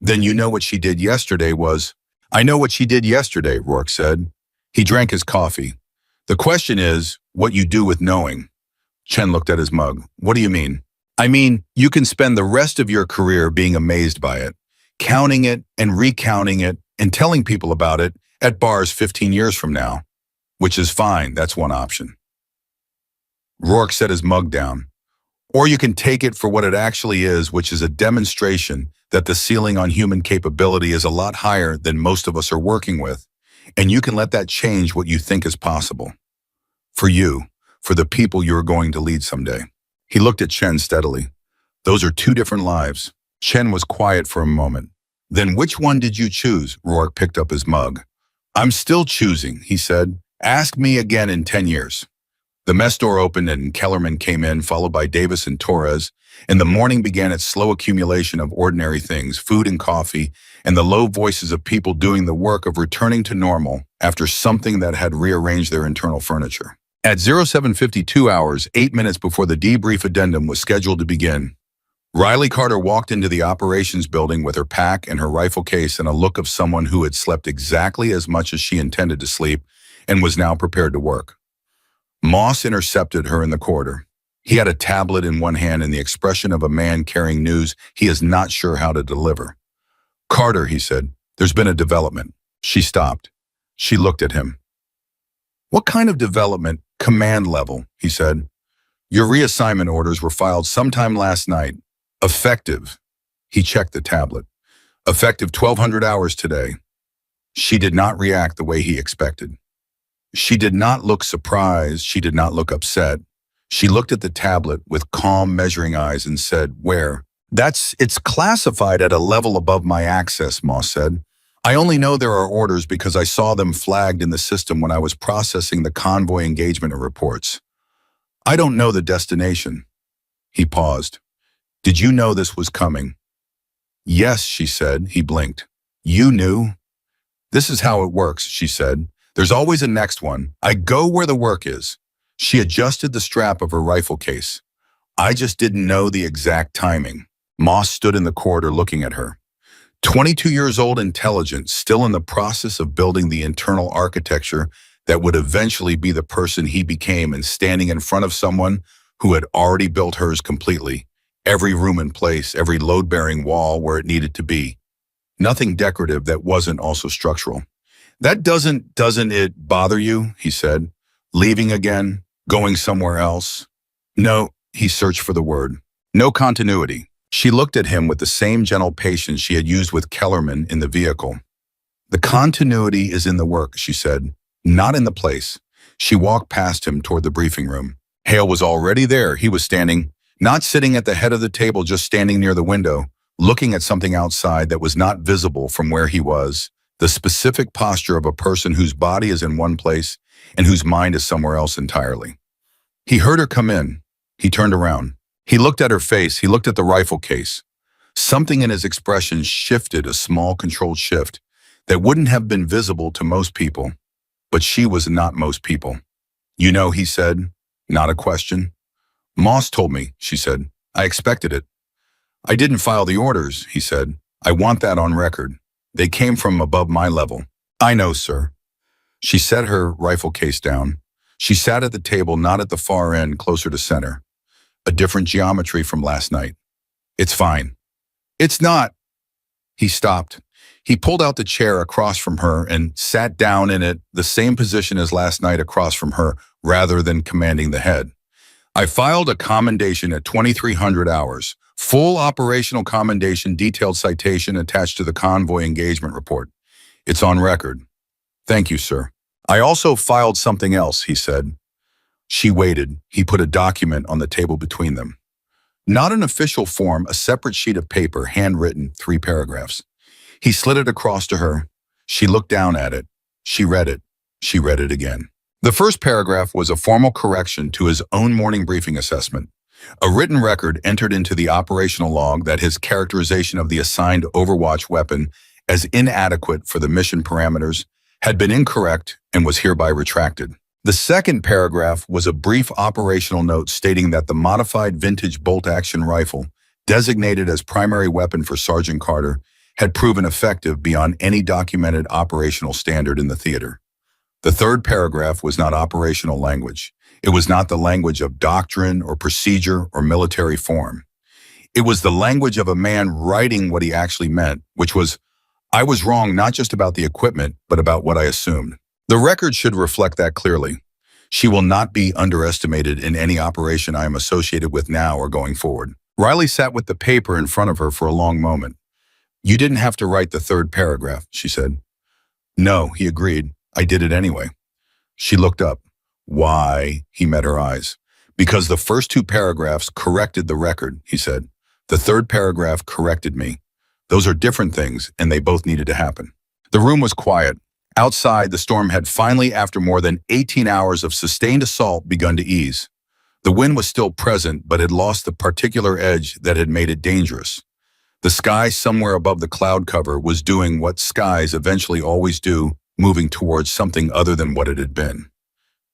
"Then you know what she did yesterday was—" "I know what she did yesterday," Rourke said. He drank his coffee. "The question is, what you do with knowing." Chen looked at his mug. "What do you mean?" "I mean, you can spend the rest of your career being amazed by it, counting it and recounting it and telling people about it at bars 15 years from now. Which is fine, that's one option." Rourke set his mug down. "Or you can take it for what it actually is, which is a demonstration that the ceiling on human capability is a lot higher than most of us are working with, and you can let that change what you think is possible. For you, for the people you're going to lead someday." He looked at Chen steadily. "Those are two different lives." Chen was quiet for a moment. "Then which one did you choose?" Rourke picked up his mug. "I'm still choosing," he said. "Ask me again in 10 years. The mess door opened and Kellerman came in, followed by Davis and Torres, and the morning began its slow accumulation of ordinary things, food and coffee, and the low voices of people doing the work of returning to normal after something that had rearranged their internal furniture. At 07:52 hours, 8 minutes before the debrief addendum was scheduled to begin, Riley Carter walked into the operations building with her pack and her rifle case and a look of someone who had slept exactly as much as she intended to sleep and was now prepared to work. Moss intercepted her in the corridor. He had a tablet in one hand and the expression of a man carrying news he is not sure how to deliver. "Carter," he said, "there's been a development." She stopped. She looked at him. "What kind of development?" "Command level," he said. "Your reassignment orders were filed sometime last night. Effective." He checked the tablet. "Effective 1200 hours today." She did not react the way he expected. She did not look surprised. She did not look upset. She looked at the tablet with calm, measuring eyes and said, "Where?" It's classified at a level above my access," Moss said. "I only know there are orders because I saw them flagged in the system when I was processing the convoy engagement reports. I don't know the destination." He paused. "Did you know this was coming?" "Yes," she said. He blinked. "You knew?" "This is how it works," she said. "There's always a next one. I go where the work is." She adjusted the strap of her rifle case. "I just didn't know the exact timing." Moss stood in the corridor looking at her. 22 years old, intelligent, still in the process of building the internal architecture that would eventually be the person he became, and standing in front of someone who had already built hers completely. Every room in place, every load-bearing wall where it needed to be. Nothing decorative that wasn't also structural. "That doesn't it bother you?" he said. "Leaving again? Going somewhere else?" "No," he searched for the word. "No continuity." She looked at him with the same gentle patience she had used with Kellerman in the vehicle. "The continuity is in the work," she said, "not in the place." She walked past him toward the briefing room. Hale was already there. He was standing, not sitting at the head of the table, just standing near the window, looking at something outside that was not visible from where he was. The specific posture of a person whose body is in one place and whose mind is somewhere else entirely. He heard her come in. He turned around. He looked at her face. He looked at the rifle case. Something in his expression shifted, a small controlled shift that wouldn't have been visible to most people. But she was not most people. "You know," he said, not a question. "Moss told me," she said. "I expected it." "I didn't file the orders," he said. "I want that on record. They came from above my level." "I know, sir." She set her rifle case down. She sat at the table, not at the far end, closer to center. A different geometry from last night. "It's fine." "It's not." He stopped. He pulled out the chair across from her and sat down in it, the same position as last night across from her, rather than commanding the head. I filed a commendation at 2300 hours. Full operational commendation, detailed citation attached to the convoy engagement report. It's on record. Thank you, sir. I also filed something else, he said. She waited. He put a document on the table between them. Not an official form, a separate sheet of paper, handwritten, 3 paragraphs. He slid it across to her. She looked down at it. She read it. She read it again. The first paragraph was a formal correction to his own morning briefing assessment. A written record entered into the operational log that his characterization of the assigned Overwatch weapon as inadequate for the mission parameters had been incorrect and was hereby retracted. The second paragraph was a brief operational note stating that the modified vintage bolt-action rifle, designated as primary weapon for Sergeant Carter, had proven effective beyond any documented operational standard in the theater. The third paragraph was not operational language. It was not the language of doctrine or procedure or military form. It was the language of a man writing what he actually meant, which was, I was wrong not just about the equipment, but about what I assumed. The record should reflect that clearly. She will not be underestimated in any operation I am associated with now or going forward. Riley sat with the paper in front of her for a long moment. You didn't have to write the third paragraph, she said. No, he agreed. I did it anyway. She looked up. Why? He met her eyes. Because the first 2 paragraphs corrected the record, he said. The third paragraph corrected me. Those are different things, and they both needed to happen. The room was quiet. Outside, the storm had finally, after more than 18 hours of sustained assault, begun to ease. The wind was still present, but had lost the particular edge that had made it dangerous. The sky somewhere above the cloud cover was doing what skies eventually always do, moving towards something other than what it had been.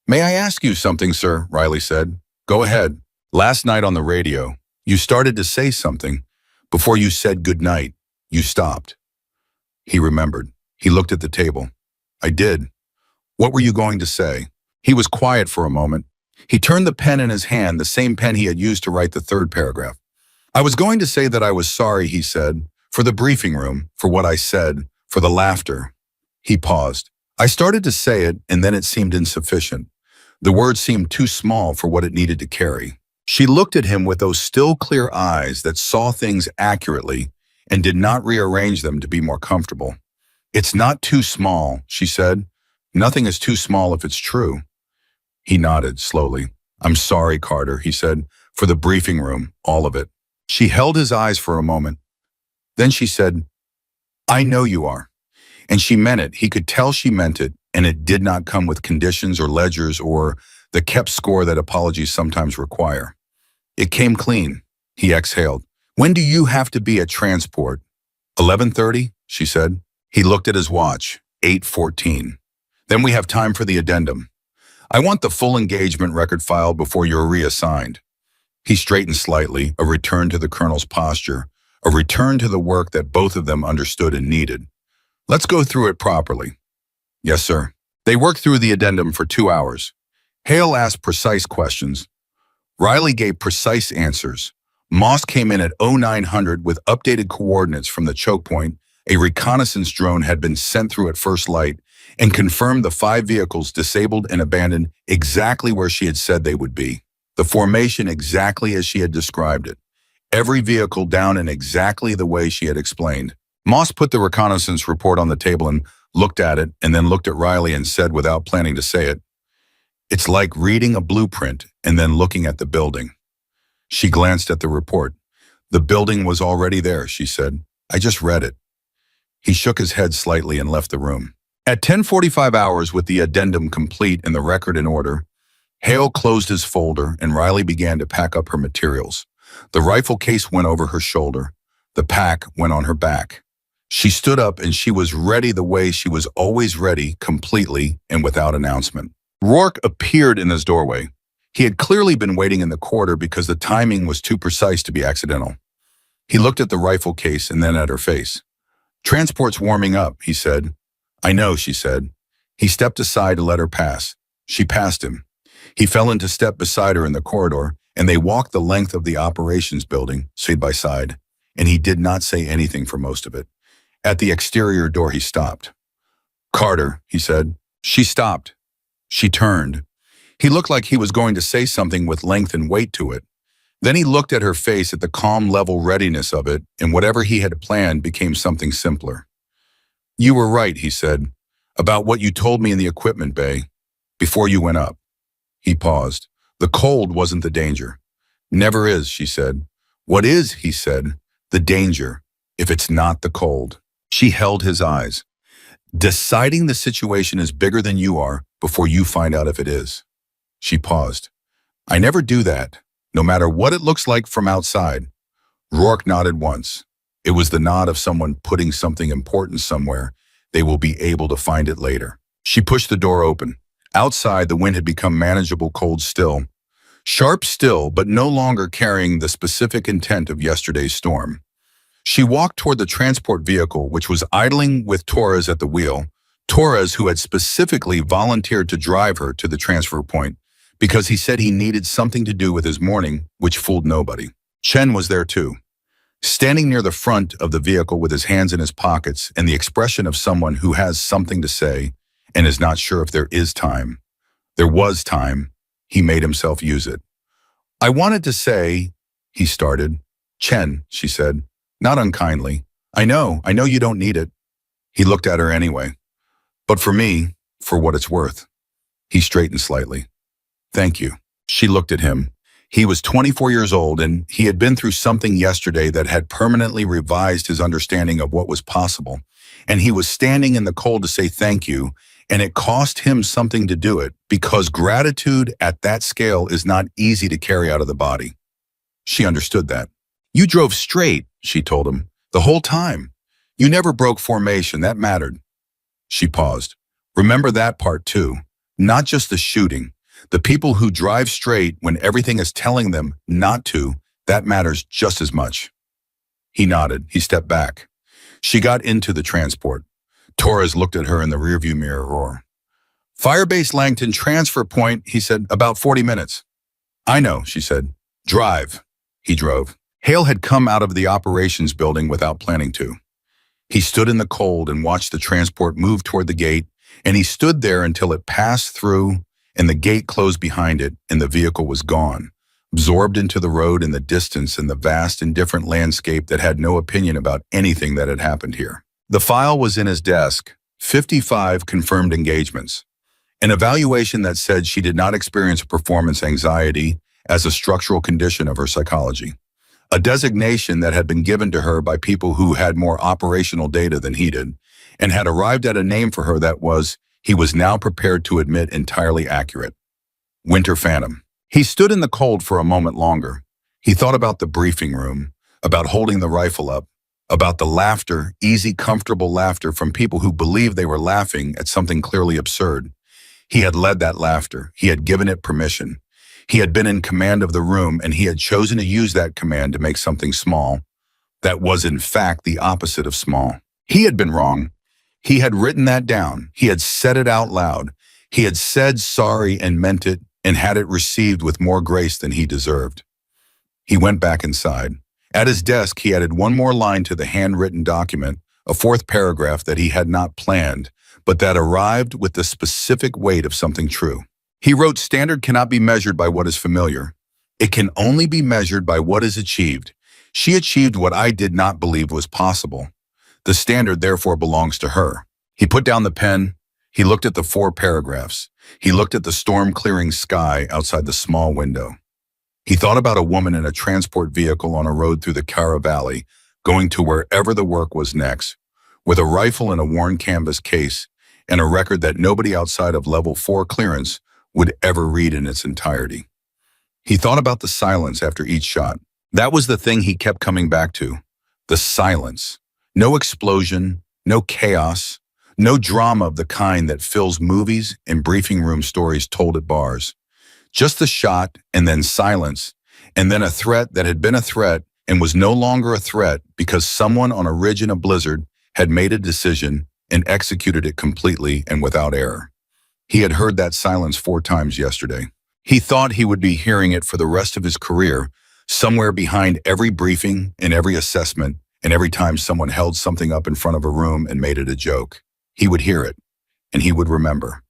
May I ask you something, sir? Riley said. Go ahead. Last night on the radio, you started to say something. Before you said good night, you stopped. He remembered. He looked at the table. I did. What were you going to say? He was quiet for a moment. He turned the pen in his hand, the same pen he had used to write the third paragraph. I was going to say that I was sorry, he said, for the briefing room, for what I said, for the laughter. He paused. I started to say it, and then it seemed insufficient. The words seemed too small for what it needed to carry. She looked at him with those still clear eyes that saw things accurately and did not rearrange them to be more comfortable. It's not too small, she said. Nothing is too small if it's true. He nodded slowly. I'm sorry, Carter, he said, for the briefing room, all of it. She held his eyes for a moment. Then she said, I know you are. And she meant it. He could tell she meant it, and it did not come with conditions or ledgers or the kept score that apologies sometimes require. It came clean. He exhaled. When do you have to be at transport? 11:30, she said. He looked at his watch. 8:14. Then we have time for the addendum. I want the full engagement record filed before you're reassigned. He straightened slightly, a return to the colonel's posture, a return to the work that both of them understood and needed. Let's go through it properly. Yes, sir. They worked through the addendum for 2 hours. Hale asked precise questions. Riley gave precise answers. Moss came in at 0900 with updated coordinates from the choke point. A reconnaissance drone had been sent through at first light and confirmed the 5 vehicles disabled and abandoned exactly where she had said they would be. The formation exactly as she had described it. Every vehicle down in exactly the way she had explained. Moss put the reconnaissance report on the table and looked at it, and then looked at Riley and said without planning to say it, It's like reading a blueprint and then looking at the building. She glanced at the report. The building was already there, she said. I just read it. He shook his head slightly and left the room. At 10:45 hours, with the addendum complete and the record in order, Hale closed his folder and Riley began to pack up her materials. The rifle case went over her shoulder. The pack went on her back. She stood up and she was ready the way she was always ready, completely and without announcement. Rourke appeared in his doorway. He had clearly been waiting in the corridor because the timing was too precise to be accidental. He looked at the rifle case and then at her face. Transport's warming up, he said. I know, she said. He stepped aside to let her pass. She passed him. He fell into step beside her in the corridor, and they walked the length of the operations building, side by side, and he did not say anything for most of it. At the exterior door, he stopped. "Carter," he said. She stopped. She turned. He looked like he was going to say something with length and weight to it. Then he looked at her face at the calm level readiness of it, and whatever he had planned became something simpler. "You were right," he said, "about what you told me in the equipment bay, before you went up." He paused. "The cold wasn't the danger." "Never is," she said. "What is," he said, "the danger, if it's not the cold?" She held his eyes. "Deciding the situation is bigger than you are before you find out if it is." She paused. "I never do that, no matter what it looks like from outside." Rourke nodded once. It was the nod of someone putting something important somewhere. They will be able to find it later. She pushed the door open. Outside, the wind had become manageable, cold still. Sharp still, but no longer carrying the specific intent of yesterday's storm. She walked toward the transport vehicle, which was idling with Torres at the wheel. Torres, who had specifically volunteered to drive her to the transfer point, because he said he needed something to do with his morning, which fooled nobody. Chen was there too, standing near the front of the vehicle with his hands in his pockets and the expression of someone who has something to say and is not sure if there is time. There was time. He made himself use it. "I wanted to say," he started. "Chen," she said, not unkindly. I know you don't need it." He looked at her anyway. "But for me, for what it's worth." He straightened slightly. "Thank you." She looked at him. He was 24 years old, and he had been through something yesterday that had permanently revised his understanding of what was possible. And he was standing in the cold to say thank you, and it cost him something to do it, because gratitude at that scale is not easy to carry out of the body. She understood that. "You drove straight," she told him, "the whole time. You never broke formation, that mattered." She paused. "Remember that part too, not just the shooting. The people who drive straight when everything is telling them not to, that matters just as much." He nodded. He stepped back. She got into the transport. Torres looked at her in the rearview mirror. "Firebase Langton transfer point," he said, "about 40 minutes. "I know," she said. "Drive." He drove. Hale had come out of the operations building without planning to. He stood in the cold and watched the transport move toward the gate, and he stood there until it passed through and the gate closed behind it, and the vehicle was gone, absorbed into the road and the distance and the vast, indifferent landscape that had no opinion about anything that had happened here. The file was in his desk, 55 confirmed engagements, an evaluation that said she did not experience performance anxiety as a structural condition of her psychology, a designation that had been given to her by people who had more operational data than he did, and had arrived at a name for her that was, he was now prepared to admit, entirely accurate. Winter Phantom. He stood in the cold for a moment longer. He thought about the briefing room, about holding the rifle up, about the laughter, easy, comfortable laughter from people who believed they were laughing at something clearly absurd. He had led that laughter. He had given it permission. He had been in command of the room, and he had chosen to use that command to make something small that was in fact the opposite of small. He had been wrong. He had written that down. He had said it out loud. He had said sorry and meant it, and had it received with more grace than he deserved. He went back inside. At his desk, he added one more line to the handwritten document, a fourth paragraph that he had not planned, but that arrived with the specific weight of something true. He wrote, "Standard cannot be measured by what is familiar. It can only be measured by what is achieved. She achieved what I did not believe was possible. The standard therefore belongs to her." He put down the pen. He looked at the 4 paragraphs. He looked at the storm-clearing sky outside the small window. He thought about a woman in a transport vehicle on a road through the Cara Valley, going to wherever the work was next, with a rifle in a worn canvas case and a record that nobody outside of level 4 clearance would ever read in its entirety. He thought about the silence after each shot. That was the thing he kept coming back to. The silence. No explosion, no chaos, no drama of the kind that fills movies and briefing room stories told at bars. Just the shot, and then silence, and then a threat that had been a threat and was no longer a threat because someone on a ridge in a blizzard had made a decision and executed it completely and without error. He had heard that silence 4 times yesterday. He thought he would be hearing it for the rest of his career, somewhere behind every briefing and every assessment and every time someone held something up in front of a room and made it a joke, he would hear it, and he would remember.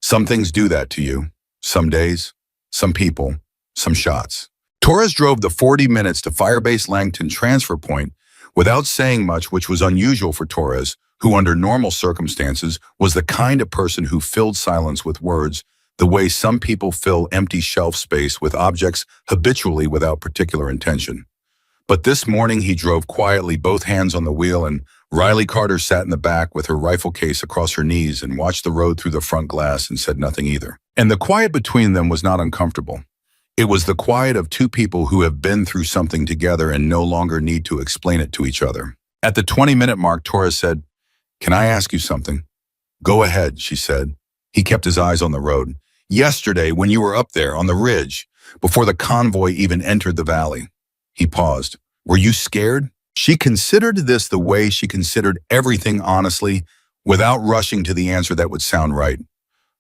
Some things do that to you. Some days, some people, some shots. Torres drove the 40 minutes to Firebase Langton transfer point without saying much, which was unusual for Torres, who under normal circumstances was the kind of person who filled silence with words, the way some people fill empty shelf space with objects habitually without particular intention. But this morning he drove quietly, both hands on the wheel, and Riley Carter sat in the back with her rifle case across her knees and watched the road through the front glass and said nothing either. And the quiet between them was not uncomfortable. It was the quiet of two people who have been through something together and no longer need to explain it to each other. At the 20-minute mark, Torres said, "Can I ask you something?" "Go ahead," she said. He kept his eyes on the road. "Yesterday, when you were up there on the ridge, before the convoy even entered the valley." He paused. "Were you scared?" She considered this the way she considered everything honestly, without rushing to the answer that would sound right.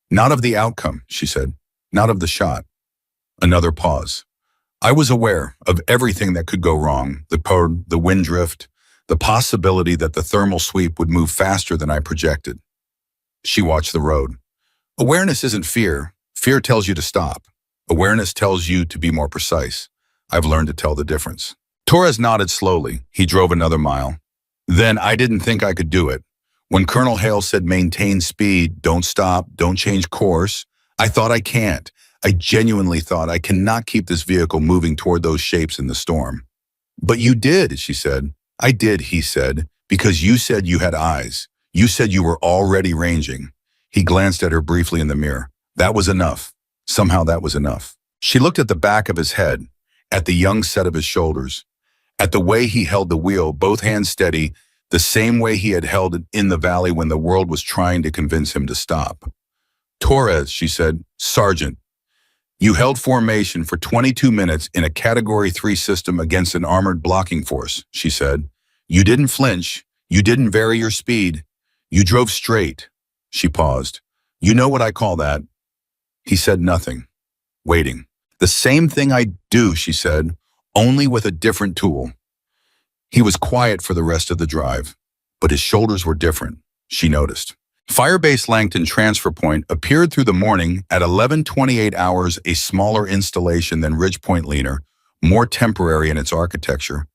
"Not of the outcome," she said. "Not of the shot." Another pause. "I was aware of everything that could go wrong, the wind drift, the possibility that the thermal sweep would move faster than I projected." She watched the road. "Awareness isn't fear. Fear tells you to stop. Awareness tells you to be more precise. I've learned to tell the difference." Torres nodded slowly. He drove another mile. "Then I didn't think I could do it. When Colonel Hale said maintain speed, don't stop, don't change course, I thought I can't. I genuinely thought I cannot keep this vehicle moving toward those shapes in the storm." "But you did," she said. "I did," he said, "because you said you had eyes. You said you were already ranging." He glanced at her briefly in the mirror. That was enough. Somehow that was enough. She looked at the back of his head, at the young set of his shoulders, at the way he held the wheel, both hands steady, the same way he had held it in the valley when the world was trying to convince him to stop. "Torres," she said, "Sergeant, you held formation for 22 minutes in a Category 3 system against an armored blocking force," she said. "You didn't flinch. You didn't vary your speed. You drove straight." She paused. "You know what I call that?" He said nothing, waiting. "The same thing I do," she said, "only with a different tool." He was quiet for the rest of the drive, but his shoulders were different, she noticed. Firebase Langton Transfer Point appeared through the morning at 11:28 hours, a smaller installation than Ridgepoint Leaner, more temporary in its architecture,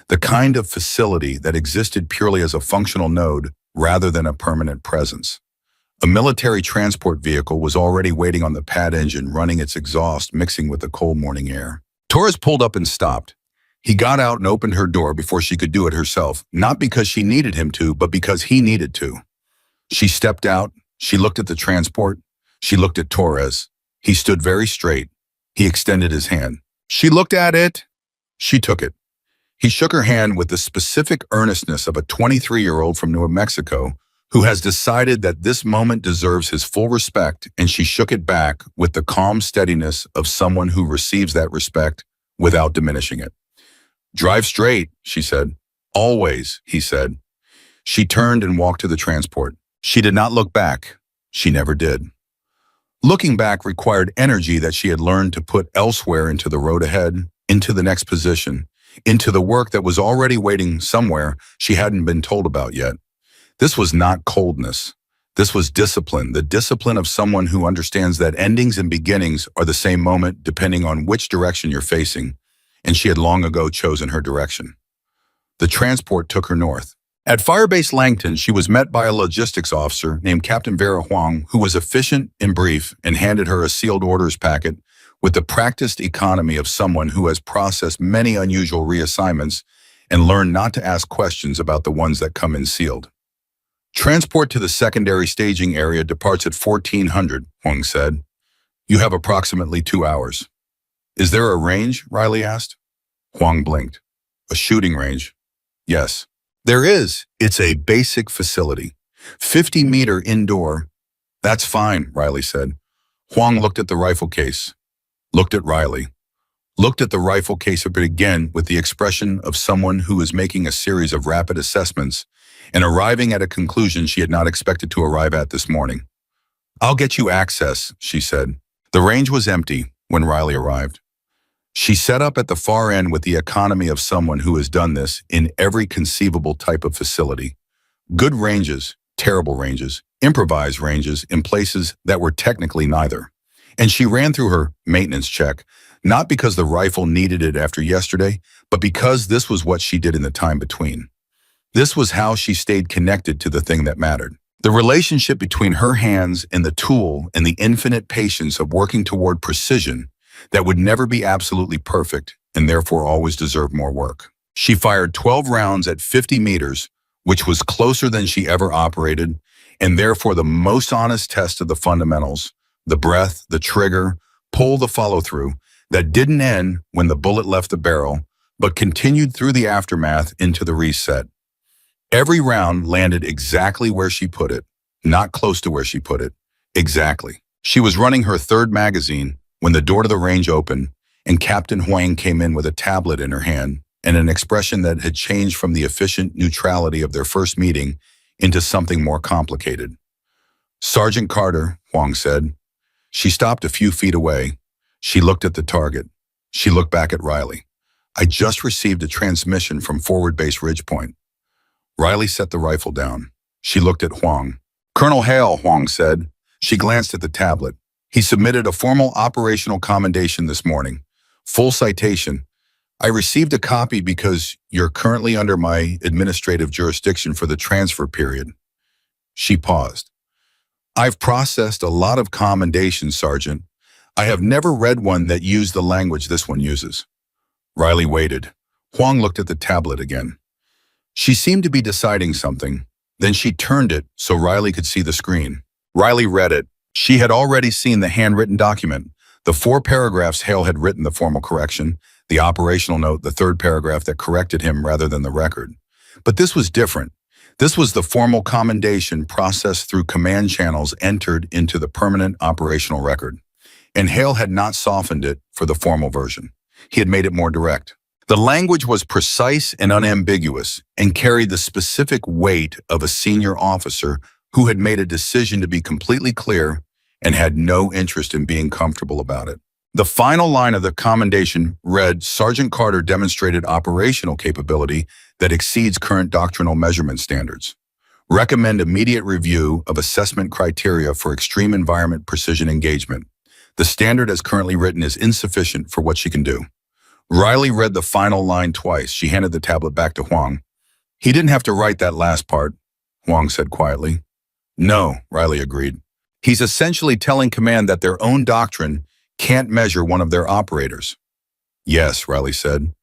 the kind of facility that existed purely as a functional node rather than a permanent presence. A military transport vehicle was already waiting on the pad engine, running its exhaust, mixing with the cold morning air. Torres pulled up and stopped. He got out and opened her door before she could do it herself, not because she needed him to, but because he needed to. She stepped out. She looked at the transport. She looked at Torres. He stood very straight. He extended his hand. She looked at it. She took it. He shook her hand with the specific earnestness of a 23-year-old from New Mexico who has decided that this moment deserves his full respect, and she shook it back with the calm steadiness of someone who receives that respect without diminishing it. "Drive straight," she said. "Always," he said. She turned and walked to the transport. She did not look back. She never did. Looking back required energy that she had learned to put elsewhere, into the road ahead, into the next position, into the work that was already waiting somewhere she hadn't been told about yet. This was not coldness. This was discipline, the discipline of someone who understands that endings and beginnings are the same moment depending on which direction you're facing, and she had long ago chosen her direction. The transport took her north. At Firebase Langton, she was met by a logistics officer named Captain Vera Huang, who was efficient and brief and handed her a sealed orders packet with the practiced economy of someone who has processed many unusual reassignments and learned not to ask questions about the ones that come in sealed. "Transport to the secondary staging area departs at 1400, Huang said. "You have approximately 2 hours. "Is there a range?" Riley asked. Huang blinked. "A shooting range?" "Yes." "There is. It's a basic facility. 50-meter indoor." "That's fine," Riley said. Huang looked at the rifle case, looked at Riley, looked at the rifle case again with the expression of someone who is making a series of rapid assessments and arriving at a conclusion she had not expected to arrive at this morning. "I'll get you access," she said. The range was empty when Riley arrived. She set up at the far end with the economy of someone who has done this in every conceivable type of facility. Good ranges, terrible ranges, improvised ranges in places that were technically neither. And she ran through her maintenance check, not because the rifle needed it after yesterday, but because this was what she did in the time between. This was how she stayed connected to the thing that mattered. The relationship between her hands and the tool and the infinite patience of working toward precision that would never be absolutely perfect and therefore always deserve more work. She fired 12 rounds at 50 meters, which was closer than she ever operated, and therefore the most honest test of the fundamentals, the breath, the trigger, pull, the follow-through, that didn't end when the bullet left the barrel, but continued through the aftermath into the reset. Every round landed exactly where she put it, not close to where she put it, exactly. She was running her third magazine when the door to the range opened and Captain Huang came in with a tablet in her hand and an expression that had changed from the efficient neutrality of their first meeting into something more complicated. "Sergeant Carter," Huang said. She stopped a few feet away. She looked at the target. She looked back at Riley. "I just received a transmission from Forward Base Ridgepoint." Riley set the rifle down. She looked at Huang. "Colonel Hale," Huang said. She glanced at the tablet. "He submitted a formal operational commendation this morning. Full citation. I received a copy because you're currently under my administrative jurisdiction for the transfer period." She paused. "I've processed a lot of commendations, Sergeant. I have never read one that used the language this one uses." Riley waited. Huang looked at the tablet again. She seemed to be deciding something. Then she turned it so Riley could see the screen. Riley read it. She had already seen the handwritten document. The 4 paragraphs Hale had written, the formal correction, the operational note, the 3rd paragraph that corrected him rather than the record. But this was different. This was the formal commendation processed through command channels entered into the permanent operational record. And Hale had not softened it for the formal version. He had made it more direct. The language was precise and unambiguous and carried the specific weight of a senior officer who had made a decision to be completely clear and had no interest in being comfortable about it. The final line of the commendation read, "Sergeant Carter demonstrated operational capability that exceeds current doctrinal measurement standards. Recommend immediate review of assessment criteria for extreme environment precision engagement. The standard as currently written is insufficient for what she can do." Riley read the final line twice. She handed the tablet back to Huang. "He didn't have to write that last part," Huang said quietly. "No," Riley agreed. "He's essentially telling command that their own doctrine can't measure one of their operators." "Yes," Riley said.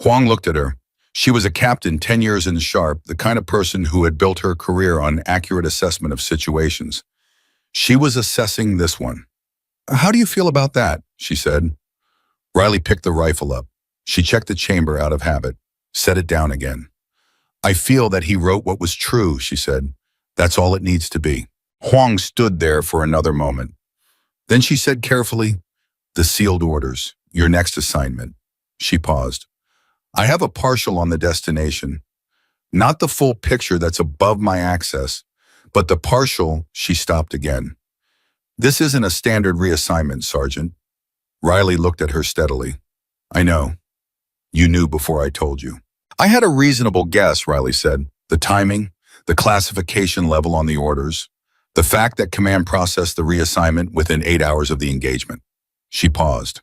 Huang looked at her. She was a captain 10 years in sharp, the kind of person who had built her career on accurate assessment of situations. She was assessing this one. "How do you feel about that?" she said. Riley picked the rifle up. She checked the chamber out of habit, set it down again. "I feel that he wrote what was true," she said. "That's all it needs to be." Huang stood there for another moment. Then she said carefully, "The sealed orders, your next assignment." She paused. "I have a partial on the destination. Not the full picture that's above my access, but the partial." She stopped again. "This isn't a standard reassignment, Sergeant." Riley looked at her steadily. "I know. You knew before I told you." "I had a reasonable guess," Riley said. "The timing, the classification level on the orders, the fact that command processed the reassignment within 8 hours of the engagement." She paused.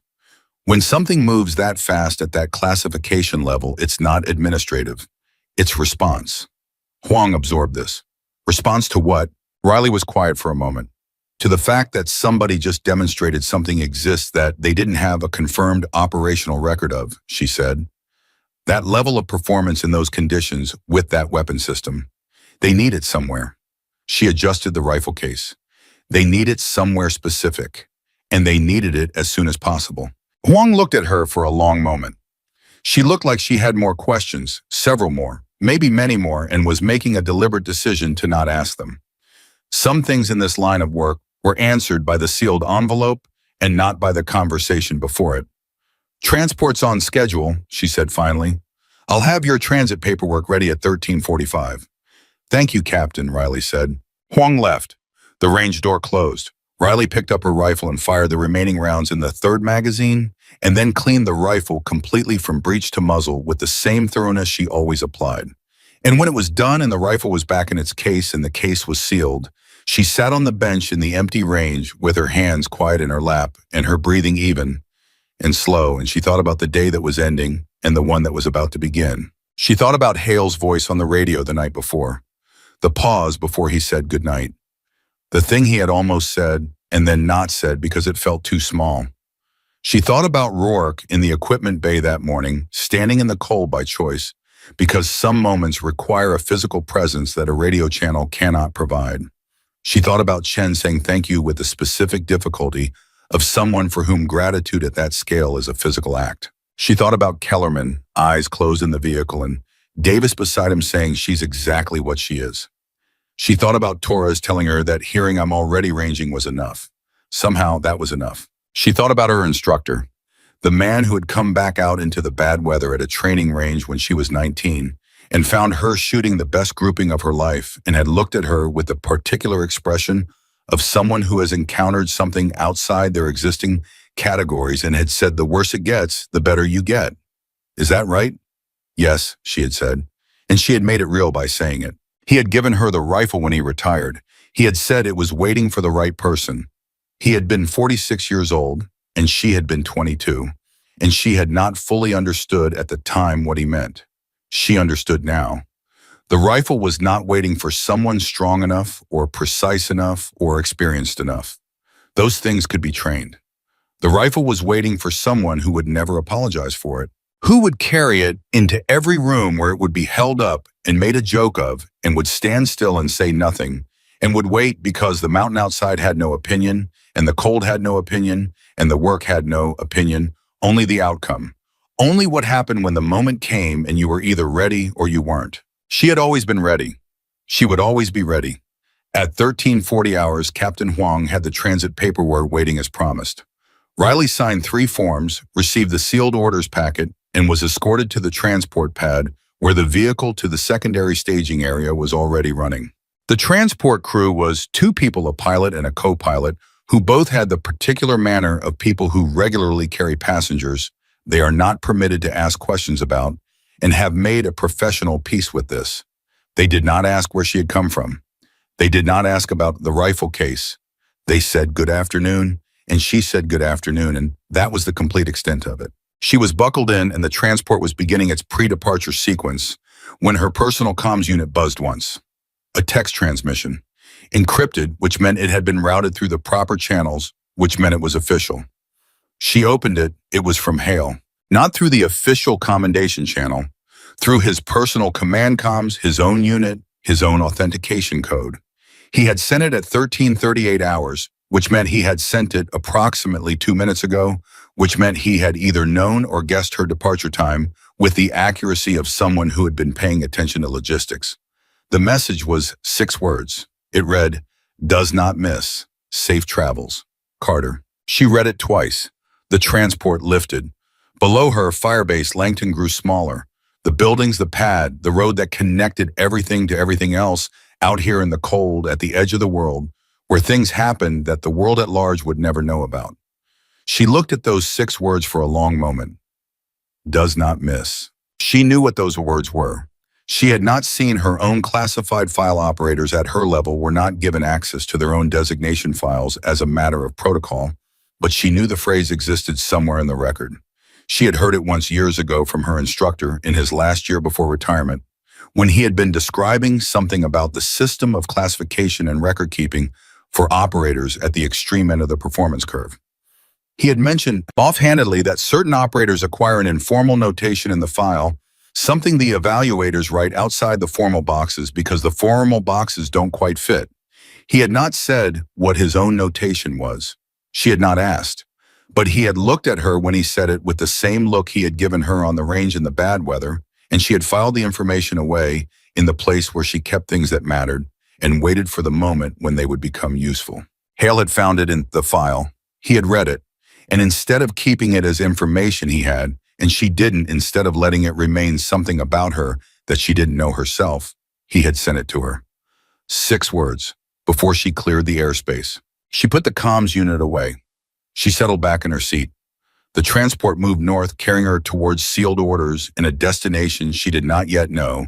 "When something moves that fast at that classification level, it's not administrative. It's response." Huang absorbed this. "Response to what?" Riley was quiet for a moment. "To the fact that somebody just demonstrated something exists that they didn't have a confirmed operational record of," she said. "That level of performance in those conditions with that weapon system. They need it somewhere." She adjusted the rifle case. "They need it somewhere specific, and they needed it as soon as possible." Huang looked at her for a long moment. She looked like she had more questions, several more, maybe many more, and was making a deliberate decision to not ask them. Some things in this line of work were answered by the sealed envelope and not by the conversation before it. "Transport's on schedule," she said finally. "I'll have your transit paperwork ready at 13:45. "Thank you, Captain," Riley said. Huang left. The range door closed. Riley picked up her rifle and fired the remaining rounds in the 3rd magazine and then cleaned the rifle completely from breech to muzzle with the same thoroughness she always applied. And when it was done and the rifle was back in its case and the case was sealed, she sat on the bench in the empty range with her hands quiet in her lap and her breathing even and slow, and she thought about the day that was ending and the one that was about to begin. She thought about Hale's voice on the radio the night before, the pause before he said goodnight, the thing he had almost said and then not said because it felt too small. She thought about Rourke in the equipment bay that morning, standing in the cold by choice, because some moments require a physical presence that a radio channel cannot provide. She thought about Chen saying thank you with the specific difficulty of someone for whom gratitude at that scale is a physical act. She thought about Kellerman, eyes closed in the vehicle, and Davis beside him saying she's exactly what she is. She thought about Torres telling her that hearing I'm already ranging was enough. Somehow that was enough. She thought about her instructor, the man who had come back out into the bad weather at a training range when she was 19 and found her shooting the best grouping of her life and had looked at her with the particular expression of someone who has encountered something outside their existing categories and had said the worse it gets, the better you get. Is that right? Yes, she had said, and she had made it real by saying it. He had given her the rifle when he retired. He had said it was waiting for the right person. He had been 46 years old, and she had been 22, and she had not fully understood at the time what he meant. She understood now. The rifle was not waiting for someone strong enough or precise enough or experienced enough. Those things could be trained. The rifle was waiting for someone who would never apologize for it, who would carry it into every room where it would be held up and made a joke of and would stand still and say nothing and would wait because the mountain outside had no opinion and the cold had no opinion and the work had no opinion, only the outcome. Only what happened when the moment came and you were either ready or you weren't. She had always been ready. She would always be ready. At 13:40 hours, Captain Huang had the transit paperwork waiting as promised. Riley signed 3 forms, received the sealed orders packet, and was escorted to the transport pad where the vehicle to the secondary staging area was already running. The transport crew was 2 people, a pilot and a co-pilot, who both had the particular manner of people who regularly carry passengers they are not permitted to ask questions about, and have made a professional peace with this. They did not ask where she had come from. They did not ask about the rifle case. They said good afternoon, and she said good afternoon, and that was the complete extent of it. She was buckled in, and the transport was beginning its pre-departure sequence when her personal comms unit buzzed once. A text transmission. Encrypted, which meant it had been routed through the proper channels, which meant it was official. She opened it. It was from Hale. Not through the official commendation channel, through his personal command comms, his own unit, his own authentication code. He had sent it at 13:38 hours, which meant he had sent it approximately 2 minutes ago, which meant he had either known or guessed her departure time with the accuracy of someone who had been paying attention to logistics. The message was 6 words. It read, "Does not miss. Safe travels. Carter." She read it twice. The transport lifted. Below her, Firebase Langton grew smaller. The buildings, the pad, the road that connected everything to everything else out here in the cold at the edge of the world, where things happened that the world at large would never know about. She looked at those 6 words for a long moment. Does not miss. She knew what those words were. She had not seen her own classified file operators at her level were not given access to their own designation files as a matter of protocol, but she knew the phrase existed somewhere in the record. She had heard it once years ago from her instructor in his last year before retirement, when he had been describing something about the system of classification and record keeping for operators at the extreme end of the performance curve. He had mentioned offhandedly that certain operators acquire an informal notation in the file, something the evaluators write outside the formal boxes because the formal boxes don't quite fit. He had not said what his own notation was. She had not asked, but he had looked at her when he said it with the same look he had given her on the range in the bad weather, and she had filed the information away in the place where she kept things that mattered and waited for the moment when they would become useful. Hale had found it in the file. He had read it, and instead of keeping it as information he had, and she didn't, instead of letting it remain something about her that she didn't know herself, he had sent it to her. 6 words, before she cleared the airspace. She put the comms unit away. She settled back in her seat. The transport moved north, carrying her towards sealed orders in a destination she did not yet know,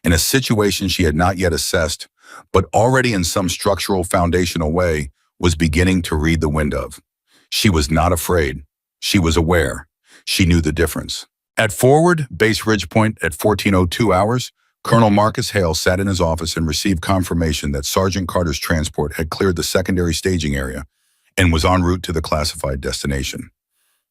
in a situation she had not yet assessed, but already in some structural foundational way was beginning to read the wind of. She was not afraid. She was aware. She knew the difference. At forward, base ridge point at 14:02 hours, Colonel Marcus Hale sat in his office and received confirmation that Sergeant Carter's transport had cleared the secondary staging area and was en route to the classified destination.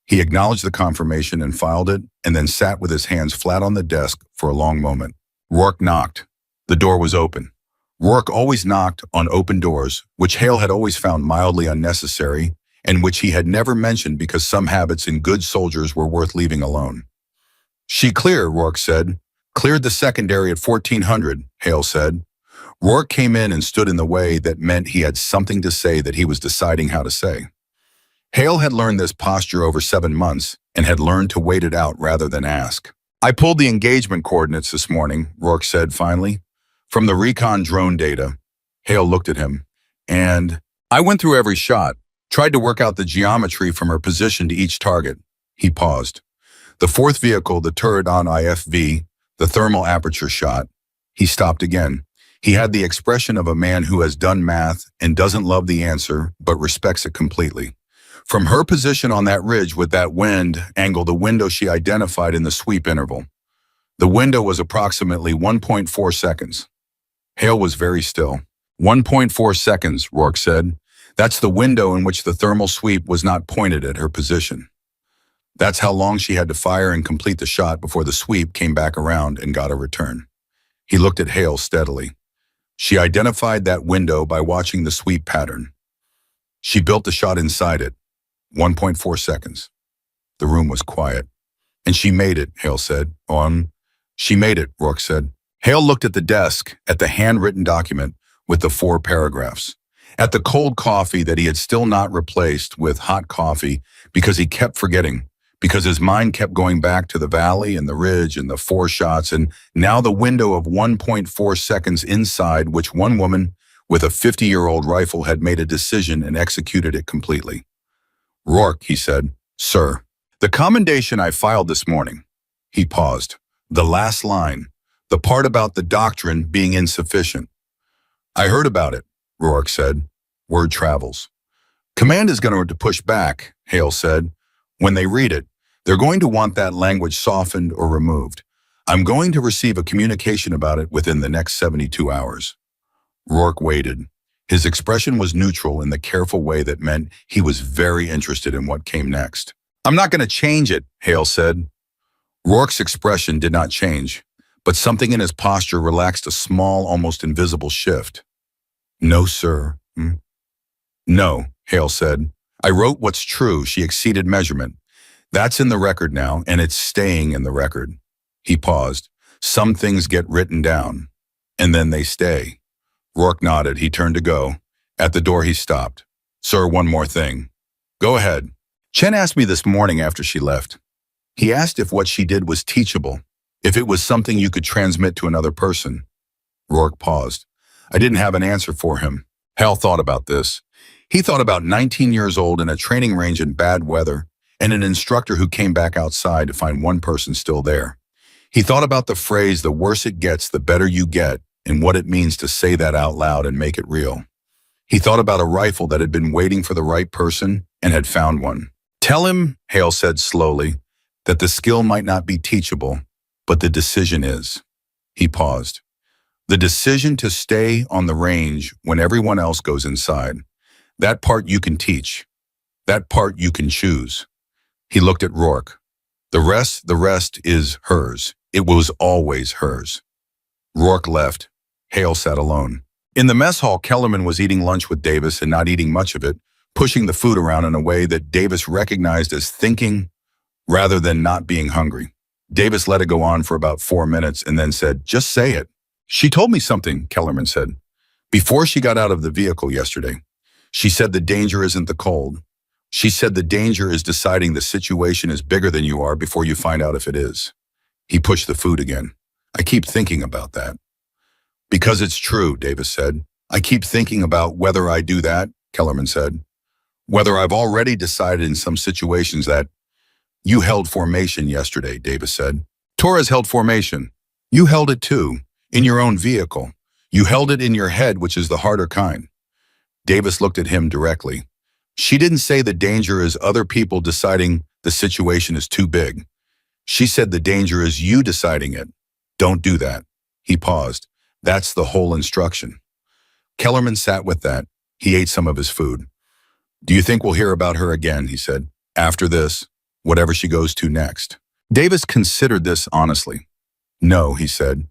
He acknowledged the confirmation and filed it, and then sat with his hands flat on the desk for a long moment. Rourke knocked. The door was open. Rourke always knocked on open doors, which Hale had always found mildly unnecessary, and which he had never mentioned because some habits in good soldiers were worth leaving alone. "She clear," Rourke said. "Cleared the secondary at 1400, Hale said. Rourke came in and stood in the way that meant he had something to say that he was deciding how to say. Hale had learned this posture over 7 months and had learned to wait it out rather than ask. "I pulled the engagement coordinates this morning," Rourke said finally, "from the recon drone data." Hale looked at him. "And I went through every shot, tried to work out the geometry from her position to each target." He paused. "The fourth vehicle, the turret on IFV, the thermal aperture shot." He stopped again. He had the expression of a man who has done math and doesn't love the answer, but respects it completely. From her position on that ridge with that wind angle, the window she identified in the sweep interval. The window was approximately 1.4 seconds. Hale was very still. 1.4 seconds, Rourke said. That's the window in which the thermal sweep was not pointed at her position. That's how long she had to fire and complete the shot before the sweep came back around and got a return. He looked at Hale steadily. She identified that window by watching the sweep pattern. She built the shot inside it. 1.4 seconds. The room was quiet. "And she made it," Hale said. She made it," Rourke said. Hale looked at the desk, at the handwritten document with the 4 paragraphs, at the cold coffee that he had still not replaced with hot coffee because he kept forgetting, because his mind kept going back to the valley and the ridge and the 4 shots, and now the window of 1.4 seconds inside which one woman with a 50-year-old rifle had made a decision and executed it completely. "Rourke," he said. "Sir, the commendation I filed this morning." He paused. "The last line, the part about the doctrine being insufficient." "I heard about it," Rourke said. "Word travels." "Command is going to push back," Hale said. "When they read it, they're going to want that language softened or removed. I'm going to receive a communication about it within the next 72 hours. Rourke waited. His expression was neutral in the careful way that meant he was very interested in what came next. "I'm not going to change it," Hale said. Rourke's expression did not change, but something in his posture relaxed a small, almost invisible shift. "No, sir." "No," Hale said. "I wrote what's true. She exceeded measurement. That's in the record now, and it's staying in the record." He paused. "Some things get written down, and then they stay." Rourke nodded. He turned to go. At the door he stopped. "Sir, one more thing." "Go ahead." "Chen asked me this morning after she left. He asked if what she did was teachable, if it was something you could transmit to another person." Rourke paused. I didn't have an answer for him. Hal thought about this. He thought about 19 years old in a training range in bad weather and an instructor who came back outside to find one person still there. He thought about the phrase, "the worse it gets, the better you get," and what it means to say that out loud and make it real. He thought about a rifle that had been waiting for the right person and had found one. "Tell him," Hale said slowly, "that the skill might not be teachable, but the decision is." He paused. "The decision to stay on the range when everyone else goes inside. That part you can teach. That part you can choose." He looked at Rourke. The rest is hers. It was always hers." Rourke left. Hale sat alone. In the mess hall, Kellerman was eating lunch with Davis and not eating much of it, pushing the food around in a way that Davis recognized as thinking rather than not being hungry. Davis let it go on for about 4 minutes and then said, "Just say it." "She told me something," Kellerman said. "Before she got out of the vehicle yesterday. She said the danger isn't the cold. She said the danger is deciding the situation is bigger than you are before you find out if it is." He pushed the food again. "I keep thinking about that." "Because it's true," Davis said. "I keep thinking about whether I do that," Kellerman said. "Whether I've already decided in some situations that You held formation yesterday, Davis said. Torres held formation. You held it too, in your own vehicle. You held it in your head, which is the harder kind. Davis looked at him directly. She didn't say the danger is other people deciding the situation is too big. She said the danger is you deciding it. Don't do that. He paused. That's the whole instruction. Kellerman sat with that. He ate some of his food. Do you think we'll hear about her again, he said. After this, whatever she goes to next. Davis considered this honestly. No, he said.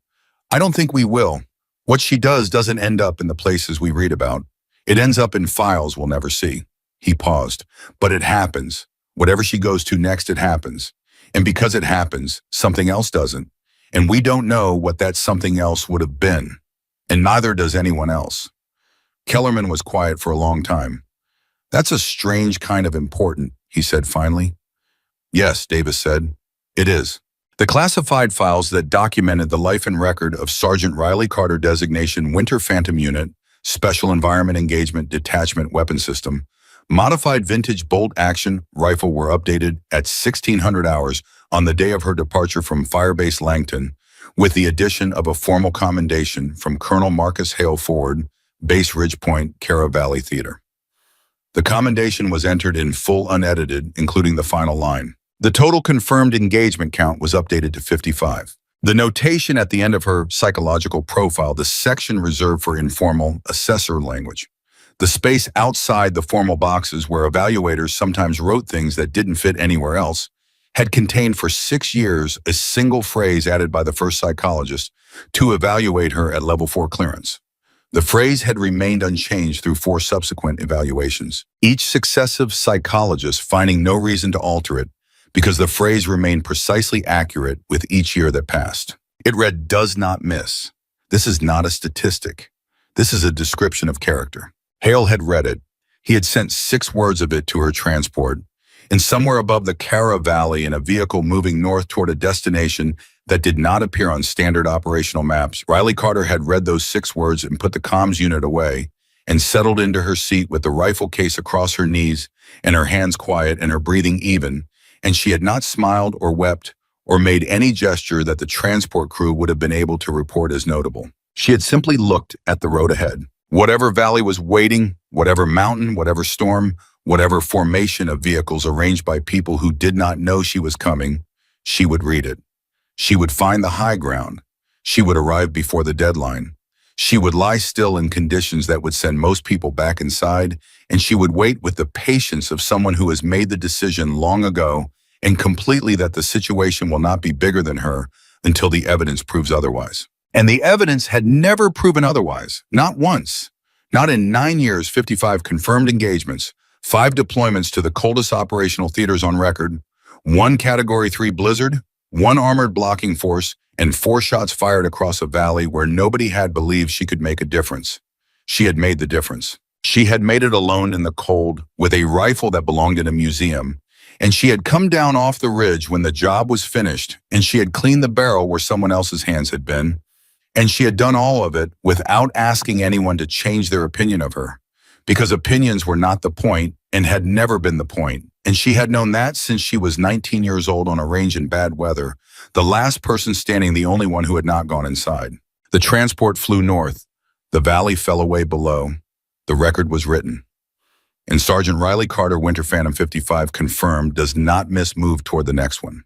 I don't think we will. What she does doesn't end up in the places we read about. It ends up in files we'll never see. He paused. But it happens. Whatever she goes to next, it happens. And because it happens, something else doesn't. And we don't know what that something else would have been. And neither does anyone else. Kellerman was quiet for a long time. That's a strange kind of important, he said finally. Yes, Davis said. It is. The classified files that documented the life and record of Sergeant Riley Carter designation Winter Phantom Unit, Special Environment Engagement Detachment Weapon System, modified vintage bolt-action rifle were updated at 1600 hours on the day of her departure from Firebase Langton, with the addition of a formal commendation from Colonel Marcus Hale Ford, Base Ridge Point, Cara Valley Theater. The commendation was entered in full unedited, including the final line. The total confirmed engagement count was updated to 55. The notation at the end of her psychological profile, the section reserved for informal assessor language. The space outside the formal boxes where evaluators sometimes wrote things that didn't fit anywhere else, had contained for 6 years a single phrase added by the first psychologist to evaluate her at level 4 clearance. The phrase had remained unchanged through 4 subsequent evaluations, each successive psychologist finding no reason to alter it because the phrase remained precisely accurate with each year that passed. It read, "Does not miss." This is not a statistic. This is a description of character. Hale had read it. He had sent 6 words of it to her transport, and somewhere above the Cara Valley in a vehicle moving north toward a destination that did not appear on standard operational maps, Riley Carter had read those 6 words and put the comms unit away and settled into her seat with the rifle case across her knees and her hands quiet and her breathing even, and she had not smiled or wept or made any gesture that the transport crew would have been able to report as notable. She had simply looked at the road ahead. Whatever valley was waiting, whatever mountain, whatever storm, whatever formation of vehicles arranged by people who did not know she was coming, she would read it. She would find the high ground. She would arrive before the deadline. She would lie still in conditions that would send most people back inside, and she would wait with the patience of someone who has made the decision long ago and completely that the situation will not be bigger than her until the evidence proves otherwise. And the evidence had never proven otherwise, not once. Not in 9 years, 55 confirmed engagements, 5 deployments to the coldest operational theaters on record, 1 Category 3 blizzard, 1 armored blocking force, and 4 shots fired across a valley where nobody had believed she could make a difference. She had made the difference. She had made it alone in the cold with a rifle that belonged in a museum, and she had come down off the ridge when the job was finished, and she had cleaned the barrel where someone else's hands had been, and she had done all of it without asking anyone to change their opinion of her, because opinions were not the point and had never been the point. And she had known that since she was 19 years old on a range in bad weather, the last person standing the only one who had not gone inside. The transport flew north. The valley fell away below. The record was written. And Sergeant Riley Carter, Winter Phantom 55, confirmed, does not miss move toward the next one.